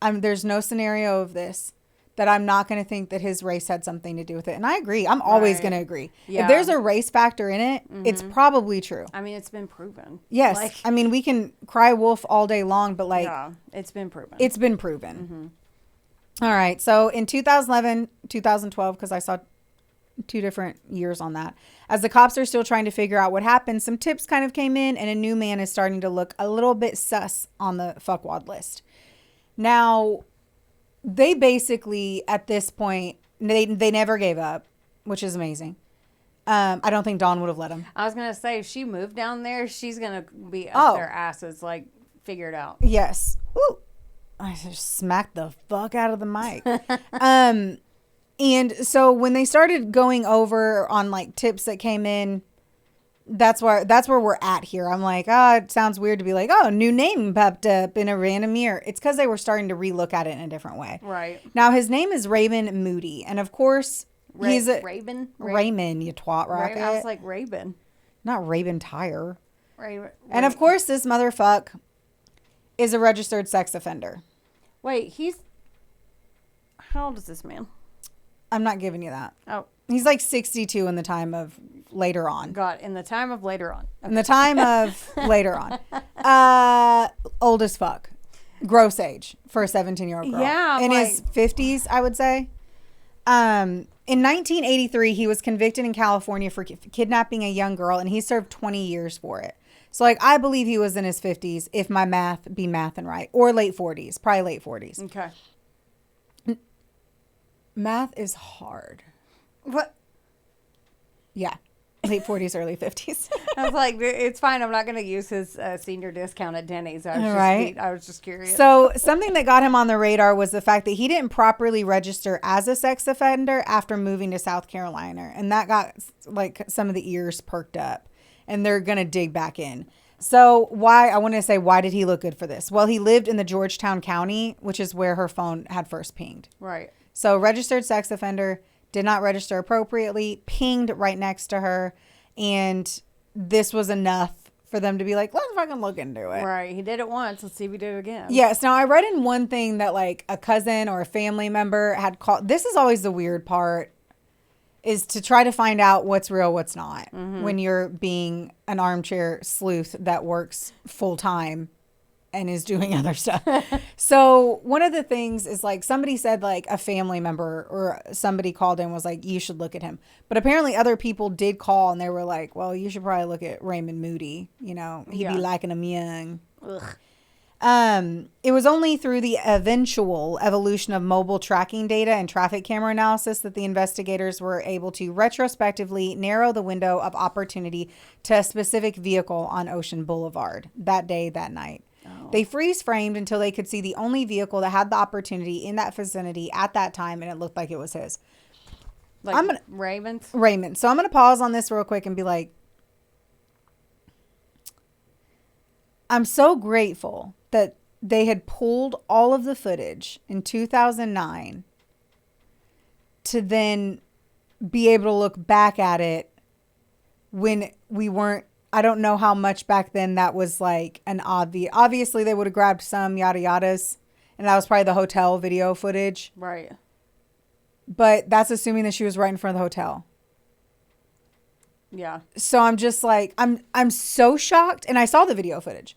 There's no scenario of this that I'm not going to think that his race had something to do with it. And I agree. I'm always going to agree.
Yeah.
If there's a race factor in it, it's probably true.
I mean, it's been proven.
Yes. I mean, we can cry wolf all day long, but
yeah, it's been proven.
It's been proven. All right. So in 2011, 2012, because I saw 2 different years on that. As the cops are still trying to figure out what happened, some tips kind of came in and a new man is starting to look a little bit sus on the fuckwad list. Now, they basically, at this point, they never gave up, which is amazing. I don't think Dawn would have let him.
I was going to say, if she moved down there, she's going to be up their asses, like, figure it out.
Yes. Ooh. I just smacked the fuck out of the mic. And so when they started going over on, like, tips that came in, that's where we're at here. I'm like, it sounds weird to be like, new name popped up in a random year. It's because they were starting to relook at it in a different way.
Right.
Now, his name is Raymond Moody. And, of course, he's a... Raymond, you twat rocket.
I was like, Raven.
Not Raven Tire.
And,
of course, this motherfuck is a registered sex offender.
Wait, how old is this man?
I'm not giving you that.
Oh.
He's like 62 in the time of later on.
God, in the time of later on.
Okay. In the time of later on. Old as fuck. Gross age for a 17-year-old girl.
Yeah.
In his 50s, I would say. In 1983, he was convicted in California for kidnapping a young girl, and he served 20 years for it. So, like, I believe he was in his 50s, if my math be mathin' right. Or late 40s. Probably late 40s.
Okay.
Math is hard.
What?
Yeah. Late 40s, early 50s.
I was like, it's fine. I'm not going to use his senior discount at Denny's. I was just curious.
So something that got him on the radar was the fact that he didn't properly register as a sex offender after moving to South Carolina. And that got like some of the ears perked up. And they're going to dig back in. So why did he look good for this? Well, he lived in the Georgetown County, which is where her phone had first pinged.
Right.
So registered sex offender, did not register appropriately, pinged right next to her. And this was enough for them to be like, let's fucking look into it.
Right. He did it once. Let's see if he did it again.
Yes. Now, I read in one thing that like a cousin or a family member had called. This is always the weird part, is to try to find out what's real, what's not, when you're being an armchair sleuth that works full time and is doing other stuff. So one of the things is like somebody said like a family member or somebody called in and was like, you should look at him. But apparently other people did call and they were like, well, you should probably look at Raymond Moody. You know, he'd be liking him young. Ugh. It was only through the eventual evolution of mobile tracking data and traffic camera analysis that the investigators were able to retrospectively narrow the window of opportunity to a specific vehicle on Ocean Boulevard that day, that night. They freeze framed until they could see the only vehicle that had the opportunity in that vicinity at that time, and it looked like it was his.
Like Raymond.
So I'm going to pause on this real quick and be like, I'm so grateful that they had pulled all of the footage in 2009 to then be able to look back at it when we weren't, I don't know how much back then that was like an obviously they would have grabbed some yada yadas, and that was probably the hotel video footage.
Right.
But that's assuming that she was right in front of the hotel.
Yeah.
So I'm just like, I'm so shocked. And I saw the video footage.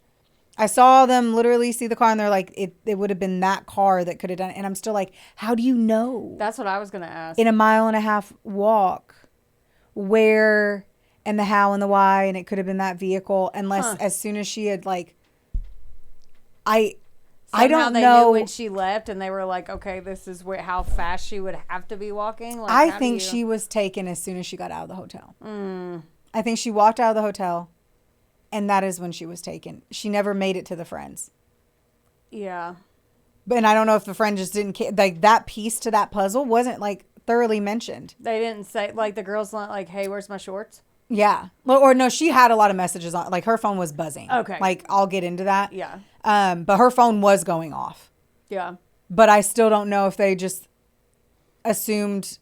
I saw them literally see the car, and they're like, it would have been that car that could have done it. And I'm still like, how do you know?
That's what I was going to ask.
In a 1.5 mile walk, where and the how and the why, and it could have been that vehicle, unless as soon as she had like, I don't
they
know
knew when she left, and they were like, okay, this is how fast she would have to be walking. Like,
I think she was taken as soon as she got out of the hotel. I think she walked out of the hotel, and that is when she was taken. She never made it to the friends.
Yeah.
And I don't know if the friend just didn't care. Like, that piece to that puzzle wasn't like thoroughly mentioned.
They didn't say, like, the girls not like, hey, where's my shorts?
Yeah. Well, or no, she had a lot of messages on. Like, her phone was buzzing.
Okay.
Like, I'll get into that.
Yeah.
But her phone was going off.
Yeah.
But I still don't know if they just assumed.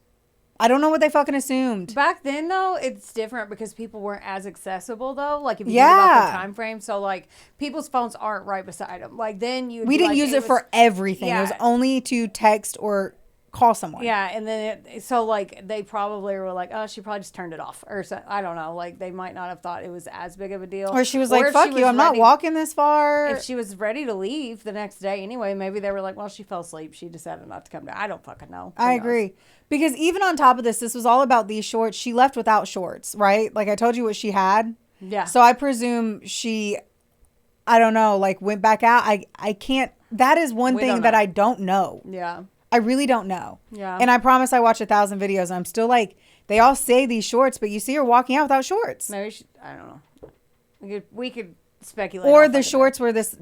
I don't know what they fucking assumed.
Back then, though, it's different because people weren't as accessible, though. Like, if you think
Yeah.
about the time frame. So, like, people's phones aren't right beside them. Like, then you
We didn't use it for everything.
Yeah.
It was only to text or call someone.
Yeah, and then like they probably were like, oh, she probably just turned it off, or so, I don't know. Like they might not have thought it was as big of a deal.
Or she was
Or
like,
if
fuck
she
you,
was
I'm not
ready-
walking this far.
If she was ready to leave the next day anyway, maybe they were like, well, she fell asleep. She decided not to come down. I don't fucking know. Who
I
knows?
agree. Because even on top of this was all about these shorts. She left without shorts, right? Like I told you what she had.
Yeah.
So I presume she, I don't know, like went back out. I can't, that is one
We
thing
don't
that
know.
I don't know.
Yeah.
I really don't know.
Yeah.
And I promise I watch 1,000 videos. And I'm still like, they all say these shorts, but you see her walking out without shorts.
Maybe I don't know. We could speculate.
Or
all
the
fucking
shorts were these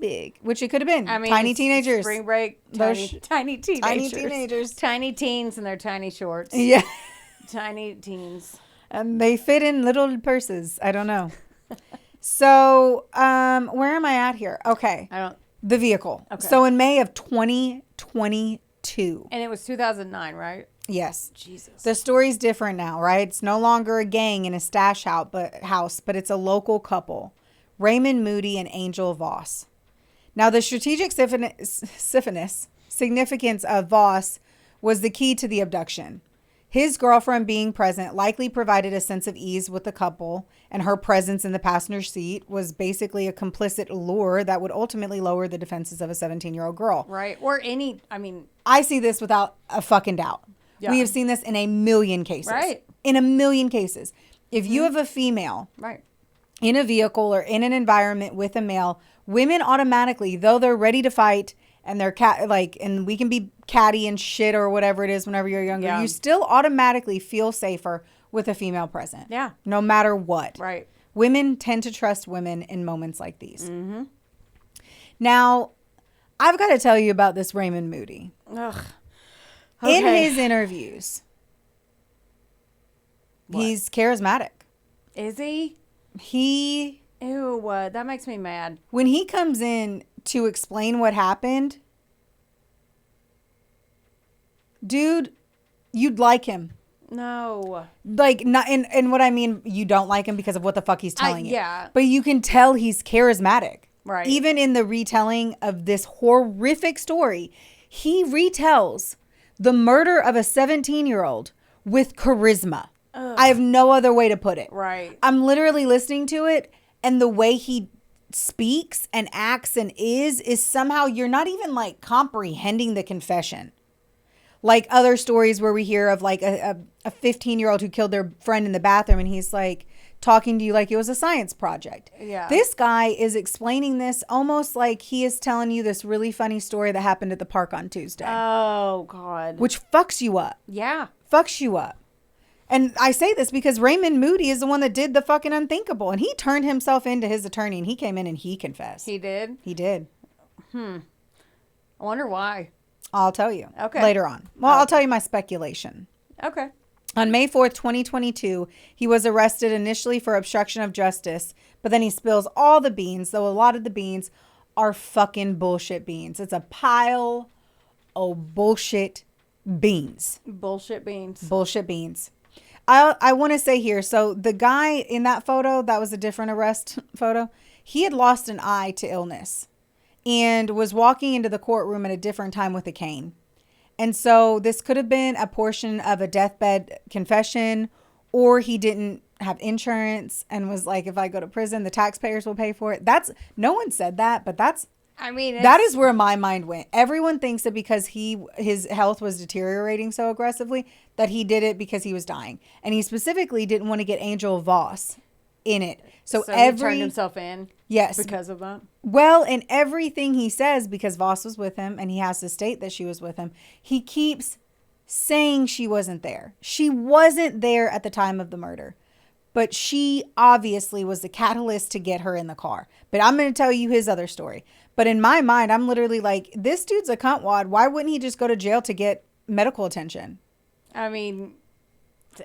big, which it could have been.
day. I mean,
tiny
it's
teenagers.
Spring break.
Those
Tiny teenagers.
Tiny teenagers.
Tiny teens in their tiny shorts.
Yeah.
Tiny teens.
And they fit in little purses. I don't know. So, where am I at here? Okay.
I don't.
The vehicle.
Okay.
So in May of 2022.
And it was 2009, right?
Yes.
Jesus.
The story's different now, right? It's no longer a gang in a stash house, but it's a local couple, Raymond Moody and Angel Voss. Now, the strategic significance of Voss was the key to the abduction. His girlfriend being present likely provided a sense of ease with the couple, and her presence in the passenger seat was basically a complicit lure that would ultimately lower the defenses of a 17-year-old girl.
Right. Or any, I mean.
I see this without a fucking doubt.
Yeah.
We have seen this in a million cases.
Right.
In a million cases. If you have a female
Right.
in a vehicle or in an environment with a male, women automatically, though they're ready to fight and they're and we can be catty and shit or whatever it is whenever you're younger,
Yeah.
you still automatically feel safer with a female present.
Yeah.
No matter what.
Right.
Women tend to trust women in moments like these. Mm-hmm. Now, I've got to tell you about this Raymond Moody.
Ugh.
In
Okay.
his interviews,
What?
he's charismatic.
Is he?
He,
Ew, that makes me mad.
when he comes in to explain what happened, dude, you'd like him.
No.
Like, not, and what I mean, you don't like him because of what the fuck he's telling you.
yeah.
But you can tell he's charismatic.
Right.
Even in the retelling of this horrific story, he retells the murder of a 17-year-old with charisma. I have no other way to put it.
Right.
I'm literally listening to it, and the way he speaks and acts and is somehow you're not even like comprehending the confession. Like other stories where we hear of like a 15-year-old who killed their friend in the bathroom, and he's like talking to you like it was a science project.
Yeah.
This guy is explaining this almost like he is telling you this really funny story that happened at the park on Tuesday,
Oh, God.
which fucks you up.
Yeah.
Fucks you up. And I say this because Raymond Moody is the one that did the fucking unthinkable, and he turned himself into his attorney, and he came in and he confessed.
He did?
He did.
I wonder why.
I'll tell you.
Okay.
Later on. Well, I'll tell you my speculation.
Okay.
On May 4th, 2022, he was arrested initially for obstruction of justice, but then he spills all the beans, though a lot of the beans are fucking bullshit beans. It's a pile of bullshit beans.
Bullshit beans.
Bullshit beans. I want to say here, so the guy in that photo, that was a different arrest photo, he had lost an eye to illness and was walking into the courtroom at a different time with a cane. And so this could have been a portion of a deathbed confession, or he didn't have insurance and was like, if I go to prison, the taxpayers will pay for it. No one said that, but that is where my mind went. Everyone thinks that because his health was deteriorating so aggressively that he did it because he was dying. And he specifically didn't want to get Angel Voss in it. So
he turned himself in.
Yes.
Because of that.
Well, and everything he says, because Voss was with him and he has to state that she was with him, he keeps saying she wasn't there. She wasn't there at the time of the murder. But she obviously was the catalyst to get her in the car. But I'm going to tell you his other story. But in my mind, I'm literally like, this dude's a cuntwad. Why wouldn't he just go to jail to get medical attention?
I mean,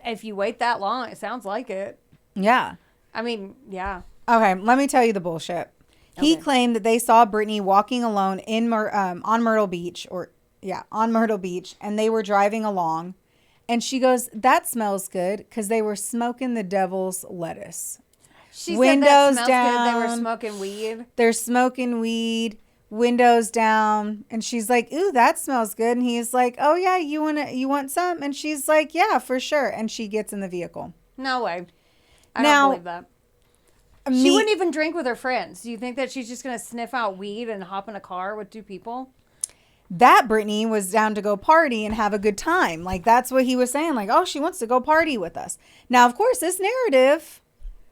if you wait that long, it sounds like it.
Yeah.
I mean, yeah.
Okay, let me tell you the bullshit. He claimed that they saw Brittanee walking alone on Myrtle Beach, on Myrtle Beach, and they were driving along. And she goes, that smells good, because they were smoking the devil's lettuce.
She
Windows
said that smells
down.
good. They were smoking weed.
They're smoking weed, windows down. And she's like, ooh, that smells good. And he's like, oh, yeah, you want some? And she's like, yeah, for sure. And she gets in the vehicle.
No way. I don't believe that. She wouldn't even drink with her friends. Do you think that she's just going to sniff out weed and hop in a car with two people?
That Brittanee was down to go party and have a good time. Like, that's what he was saying. Like, oh, she wants to go party with us. Now, of course, this narrative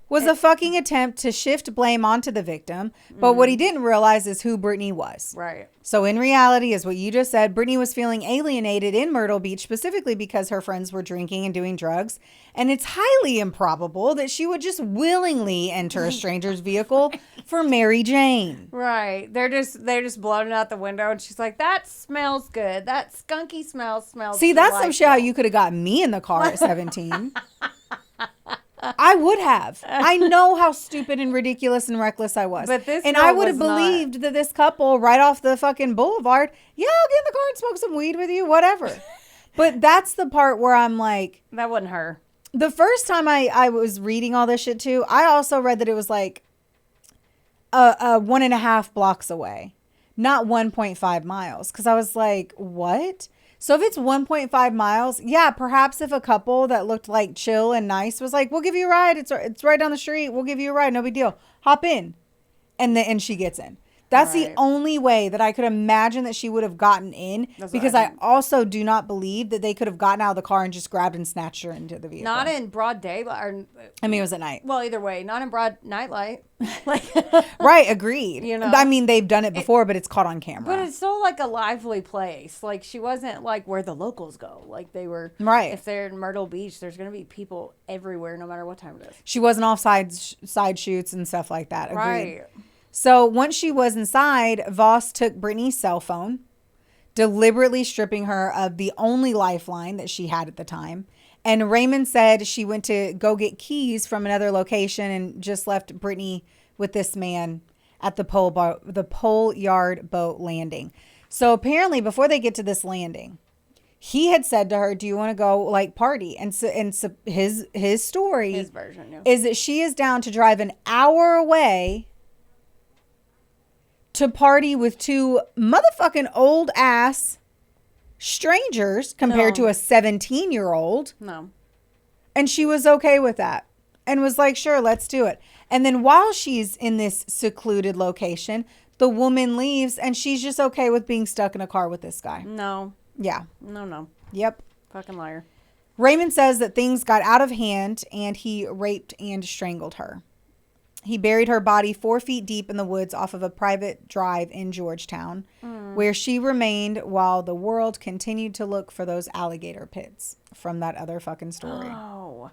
was a fucking attempt to shift blame onto the victim. But what he didn't realize is who Brittanee was.
Right.
So in reality, is what you just said, Brittanee was feeling alienated in Myrtle Beach, specifically because her friends were drinking and doing drugs. And it's highly improbable that she would just willingly enter a stranger's vehicle for Mary Jane.
Right. They're just blowing out the window, and she's like, that smells good. That skunky smells
See, that's
delightful.
some shit how you could have got me in the car at 17. I would have. I know how stupid and ridiculous and reckless I was.
But this
and
girl
I would have
was not.
believed that this couple right off the fucking boulevard, yeah, I'll get in the car and smoke some weed with you, whatever. But that's the part where I'm like,
that wasn't her.
The first time I was reading all this shit too, I also read that it was like 1.5 blocks away, not 1.5 miles. Because I was like, what? So if it's 1.5 miles, yeah, perhaps if a couple that looked like chill and nice was like, we'll give you a ride. It's right down the street. We'll give you a ride. No big deal. Hop in. And she gets in. That's the only way that I could imagine that she would have gotten in. Because I also do not believe that they could have gotten out of the car and just grabbed and snatched her into the vehicle.
Not in broad daylight.
I mean, it was at night.
Well, either way, not in broad nightlight.
Right, agreed.
You know?
I mean, they've done it before, but it's caught on camera.
But it's still like a lively place. Like, she wasn't like where the locals go. Like, they were.
Right.
If they're in Myrtle Beach, there's going to be people everywhere, no matter what time it is.
She wasn't off side shoots and stuff like that. Agreed.
Right.
So once she was inside, Voss took Brittanee's cell phone, deliberately stripping her of the only lifeline that she had at the time. And Raymond said she went to go get keys from another location and just left Brittanee with this man at the pole yard boat landing. So apparently before they get to this landing, he had said to her, do you want to go like party? And so his story
His version, yeah.
is that she is down to drive an hour away to party with two motherfucking old ass strangers compared to a 17-year-old.
No.
And she was okay with that and was like, sure, let's do it. And then while she's in this secluded location, the woman leaves and she's just okay with being stuck in a car with this guy.
No.
Yeah.
No.
Yep.
Fucking liar.
Raymond says that things got out of hand and he raped and strangled her. He buried her body 4 feet deep in the woods off of a private drive in Georgetown, where she remained while the world continued to look for those alligator pits from that other fucking story.
Oh.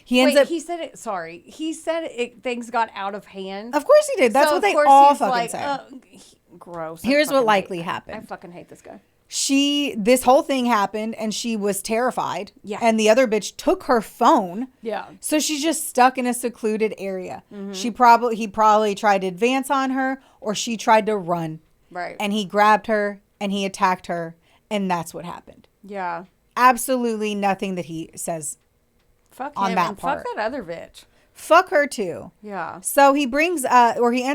He said
it. Sorry. He said things got out of hand.
Of course he did. That's
So,
what
of
they
course,
all
he's
fucking
like,
say.
Gross.
Here's what likely happened.
I fucking hate this guy.
This whole thing happened and she was terrified.
Yeah.
And the other bitch took her phone.
Yeah.
So she's just stuck in a secluded area.
Mm-hmm.
He probably tried to advance on her or she tried to run.
Right.
And he grabbed her and he attacked her and that's what happened.
Yeah.
Absolutely nothing that he says
Fuck
on
him
that
and
part.
fuck that other bitch.
Fuck her too.
Yeah.
So he ends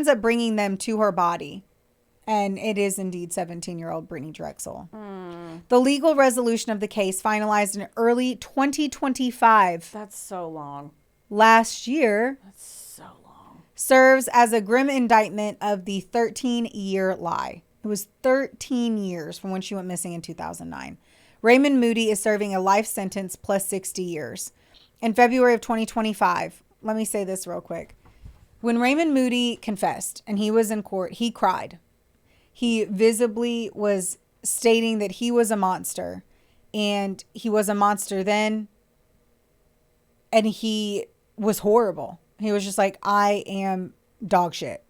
up bringing them to her body. And it is indeed 17-year-old Brittanee Drexel. The legal resolution of the case, finalized in early 2025,
That's so long.
last year,
That's so long.
serves as a grim indictment of the 13-year lie. It was 13 years from when she went missing in 2009. Raymond Moody is serving a life sentence plus 60 years. In February of 2025, let me say this real quick. When Raymond Moody confessed and he was in court, he cried. He visibly was stating that he was a monster, and he was a monster then, and he was horrible. He was just like, I am dog shit.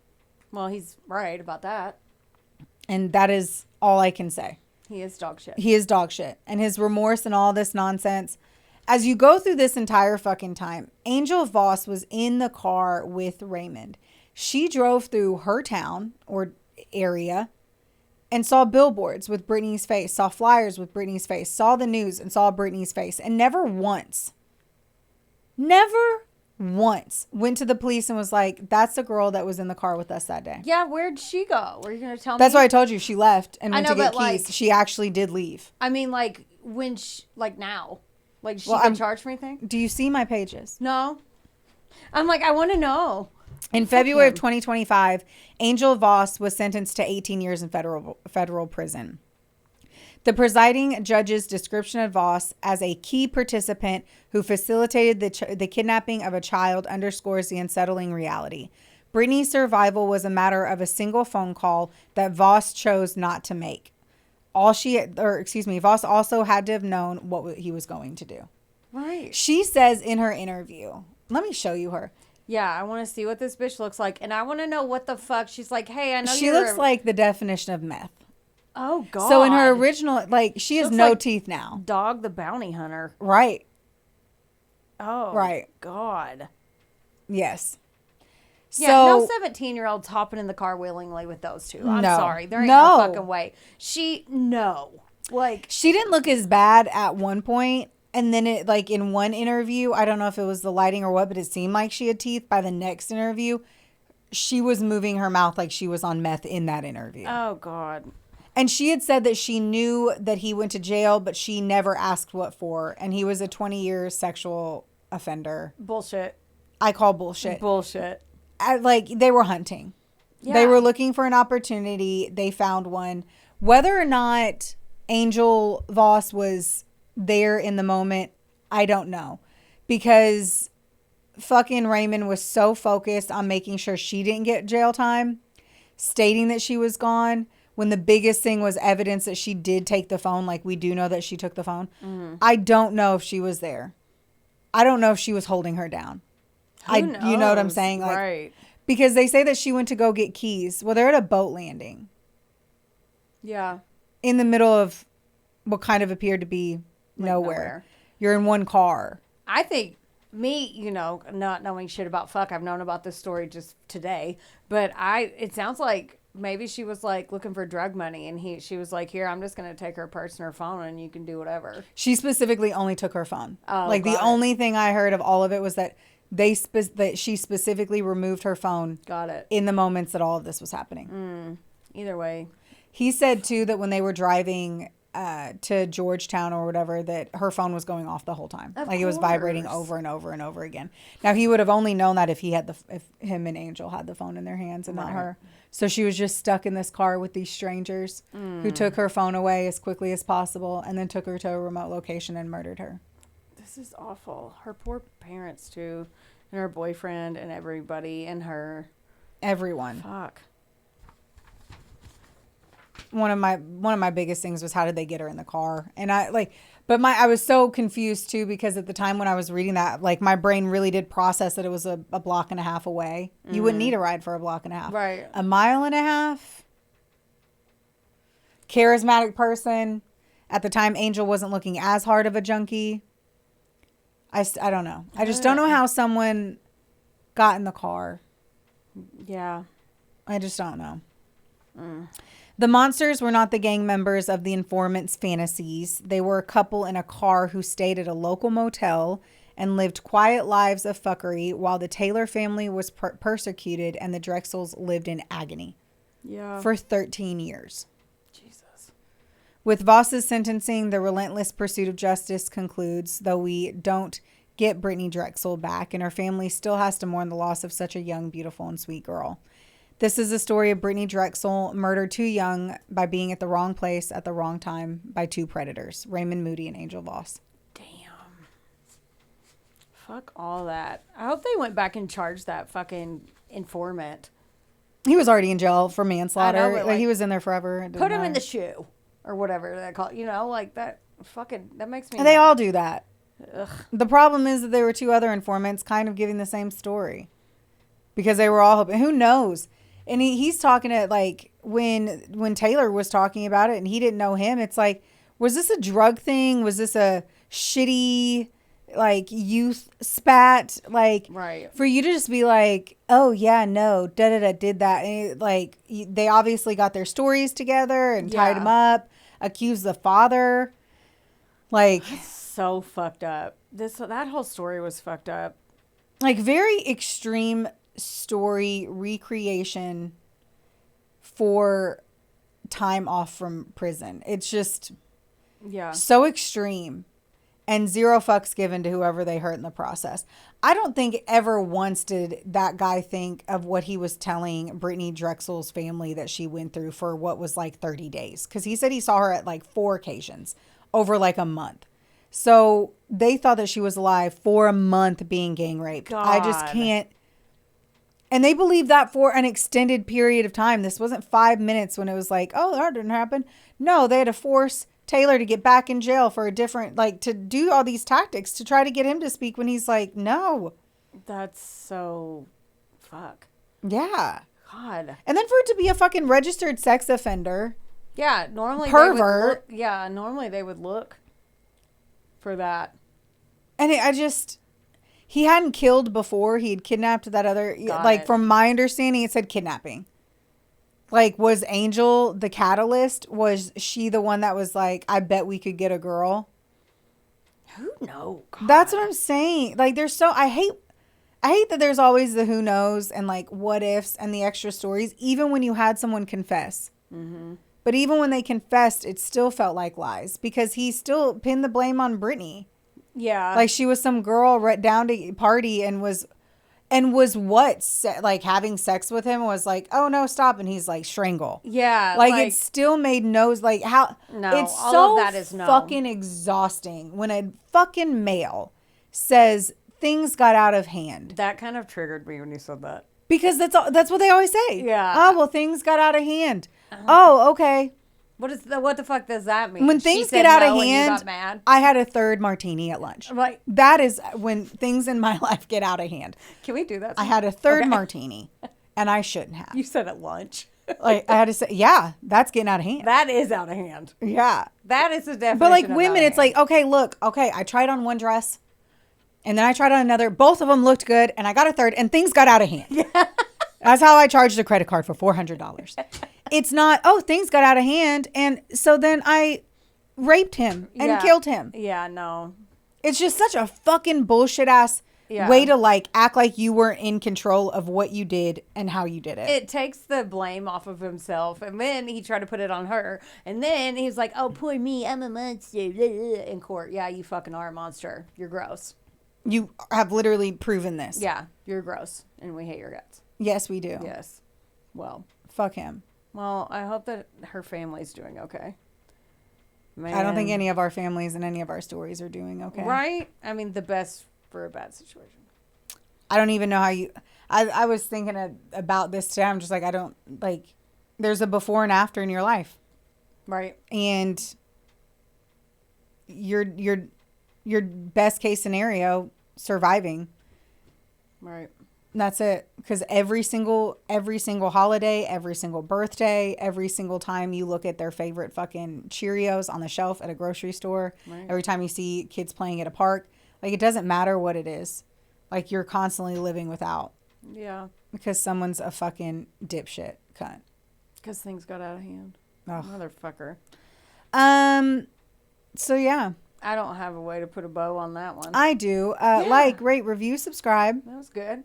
Well, he's right about that.
And that is all I can say.
He is dog shit.
He is dog shit. And his remorse and all this nonsense. As you go through this entire fucking time, Angel Voss was in the car with Raymond. She drove through her town or area and saw billboards with Brittany's face, saw flyers with Brittany's face, saw the news and saw Brittany's face, and never once went to the police and was like, that's the girl that was in the car with us that day.
Yeah, where'd she go? Were you going to tell me?
That's why I told you she left and went
I know,
to get
but,
keys.
like-
She actually did leave.
I mean, like, when now? Like, she
Well,
been
I'm-
charged for anything?
Do you see my pages?
No. I'm like, I want to know.
In February of
him.
2025, Angel Voss was sentenced to 18 years in federal prison. The presiding judge's description of Voss as a key participant who facilitated the kidnapping of a child underscores the unsettling reality. Brittany's survival was a matter of a single phone call that Voss chose not to make. Voss also had to have known what he was going to do.
Right.
She says in her interview, let me show you her.
Yeah, I want to see what this bitch looks like. And I want to know what the fuck. She's like, hey, I know
She
you're...
looks like the definition of meth.
Oh, God.
So in her original, like, she has
Looks
no
like
teeth now.
Dog the Bounty Hunter.
Right.
Oh,
Right.
God.
Yes.
Yeah,
So,
no 17-year-old's hopping in the car willingly with those two. I'm
No.
sorry. There ain't
No.
no fucking way. No. Like,
she didn't look as bad at one point, and then it, like, in one interview, I don't know if it was the lighting or what, but it seemed like she had teeth. By the next interview, she was moving her mouth like she was on meth in that interview.
oh, God.
And she had said that she knew that he went to jail, but she never asked what for, and he was a 20-year sexual offender.
Bullshit.
I call bullshit.
Bullshit.
Like, they were hunting.
Yeah.
They were looking for an opportunity. They found one. Whether or not Angel Voss was there in the moment, I don't know. Because fucking Raymond was so focused on making sure she didn't get jail time, stating that she was gone, when the biggest thing was evidence that she did take the phone. Like, we do know that she took the phone.
Mm-hmm.
I don't know if she was there. I don't know if she was holding her down. You know what I'm
knows?
saying? Like,
Right.
because they say that she went to go get keys. Well, they're at a boat landing
Yeah.
in the middle of what kind of appeared to be nowhere. You're in one car.
I think not knowing shit about fuck, I've known about this story just today, but it sounds like maybe she was like looking for drug money, and she was like, here, I'm just going to take her purse and her phone and you can do whatever.
She specifically only took her phone.
Oh,
like, the
got it.
only thing I heard of all of it was that that she specifically removed her phone
Got it.
in the moments that all of this was happening.
Either way.
He said too that when they were driving to Georgetown or whatever, that her phone was going off the whole time.
Of
Like, it was vibrating
course.
over and over and over again. Now, he would have only known that if him and Angel had the phone in their hands and not
Right.
her. So she was just stuck in this car with these strangers who took her phone away as quickly as possible and then took her to a remote location and murdered her.
This is awful. Her poor parents too, and her boyfriend and everybody and her.
Everyone.
Fuck.
One of my biggest things was, how did they get her in the car? And I was so confused too, because at the time when I was reading that, like, my brain really did process that it was a block and a half away. You wouldn't need a ride for a block and a half.
Right.
A mile and a half. Charismatic person. At the time, Angel wasn't looking as hard of a junkie. I don't know. I just don't know how someone got in the car.
Yeah.
I just don't know. The monsters were not the gang members of the informant's fantasies. They were a couple in a car who stayed at a local motel and lived quiet lives of fuckery while the Taylor family was persecuted and the Drexels lived in agony.
Yeah.
For 13 years.
Jesus.
With Voss's sentencing, the relentless pursuit of justice concludes, though we don't get Brittanee Drexel back, and her family still has to mourn the loss of such a young, beautiful, and sweet girl. This is the story of Brittanee Drexel, murdered too young by being at the wrong place at the wrong time by two predators, Raymond Moody and Angel Voss.
Damn. Fuck all that. I hope they went back and charged that fucking informant.
He was already in jail for manslaughter.
I know, but, like,
he was in there forever. It didn't
Put him in
matter.
the shoe or whatever they call it. You know, like that fucking, that makes me
And they
mad.
all do that.
Ugh.
The problem is that there were two other informants kind of giving the same story because they were all hoping. Who knows? And he's talking to, like, when Taylor was talking about it and he didn't know him, it's like, was this a drug thing? Was this a shitty, like, youth spat? Like,
Right.
for you to just be like, oh, yeah, no, da-da-da, did that. And it, like, they obviously got their stories together and tied
Yeah.
him up, accused the father. Like,
So fucked up. That whole story was fucked up.
like, very extreme story recreation for time off from prison. It's just
Yeah.
so extreme and zero fucks given to whoever they hurt in the process. I don't think ever once did that guy think of what he was telling Brittanee Drexel's family that she went through for what was like 30 days. Because he said he saw her at like 4 occasions over like a month. So they thought that she was alive for a month being gang raped. I just
God.
can't. And they believed that for an extended period of time. This wasn't 5 minutes when it was like, oh, that didn't happen. No, they had to force Taylor to get back in jail for a different, like, to do all these tactics to try to get him to speak when he's like, no.
That's so fuck.
Yeah.
God.
And then for it to be a fucking registered sex offender.
Yeah, normally
Pervert.
normally they would look for that.
And he hadn't killed before. He had kidnapped that other,
Got
like,
it.
from my understanding, it said kidnapping. Like, was Angel the catalyst? Was she the one that was like, I bet we could get a girl?
Who knows?
That's what I'm saying. Like, I hate that there's always the who knows and like what ifs and the extra stories, even when you had someone confess.
Mm-hmm.
But even when they confessed, it still felt like lies because he still pinned the blame on Brittanee.
Yeah.
Like she was some girl down to party and was like having sex with him was like, oh no, stop. And he's like, strangle.
yeah.
Like it still made no's like how
No,
it's
all
so
of that is no.
fucking exhausting when a fucking male says things got out of hand.
that kind of triggered me when you said that.
Because that's what they always say.
Yeah.
Oh, well, things got out of hand. Oh, okay.
What the fuck does that mean?
When
She
things
said
get out
no
of
and you
hand,
got mad?
I had a third martini at lunch.
Like,
That is when things in my life get out of hand.
can we do that?
I had a third
Okay.
martini, and I shouldn't have.
You said at lunch.
Like I had to say, yeah, that's getting out of hand.
That is out of hand.
Yeah.
That is the definition.
But like
of out
women,
of
it's
hand.
like, okay, look, okay, I tried on one dress and then I tried on another. Both of them looked good and I got a third and things got out of hand. Yeah. That's how I charged a credit card for $400. It's not, oh, things got out of hand. And so then I raped him and
Yeah.
killed him.
Yeah, no.
It's just such a fucking bullshit ass
Yeah.
way to like act like you were in control of what you did and how you did it.
It takes the blame off of himself, and then he tried to put it on her, and then he was like, "Oh, poor me, I'm a monster." In court, yeah, you fucking are a monster. You're gross.
You have literally proven this.
Yeah, you're gross, and we hate your guts.
Yes, we do.
Yes. Well,
Fuck him.
I hope that her family's doing okay. Man.
I don't think any of our families and any of our stories are doing okay.
Right? I mean, the best for a bad situation.
I don't even know how you. I was thinking about this today. I'm just like, I don't like. There's a before and after in your life,
Right.
and your best case scenario surviving.
Right.
And that's it. Because every single holiday, every single birthday, every single time you look at their favorite fucking Cheerios on the shelf at a grocery store,
Right.
every time you see kids playing at a park, like it doesn't matter what it is. Like you're constantly living without
Yeah.
because someone's a fucking dipshit cunt.
Because things got out of hand.
Ugh.
Motherfucker.
So yeah,
I don't have a way to put a bow on that one.
I do. Like, rate, review, subscribe.
That was good.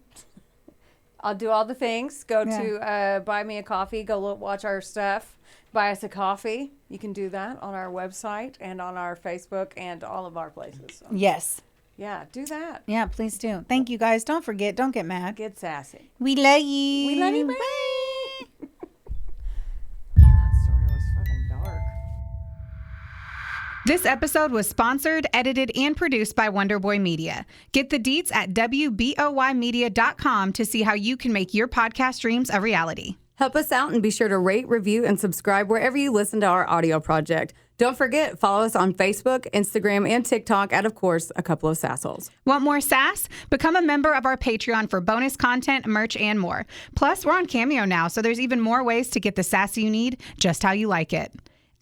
I'll do all the things. Go to buy me a coffee. Go watch our stuff. Buy us a coffee. You can do that on our website and on our Facebook and all of our places. So,
Yes.
yeah, do that.
Yeah, please do. Thank you, guys. Don't forget. Don't get mad.
Get sassy.
We love you.
We love you.
Bye.
Man, that story was fucking dark.
This episode was sponsored, edited, and produced by Wonderboy Media. Get the deets at WBOYmedia.com to see how you can make your podcast dreams a reality.
Help us out and be sure to rate, review, and subscribe wherever you listen to our audio project. Don't forget, follow us on Facebook, Instagram, and TikTok at, of course, A Couple of Sassholes.
Want more sass? Become a member of our Patreon for bonus content, merch, and more. Plus, we're on Cameo now, so there's even more ways to get the sass you need just how you like it.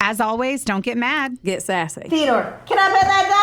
As always, don't get mad.
Get sassy.
Theodore, can I pet that dog?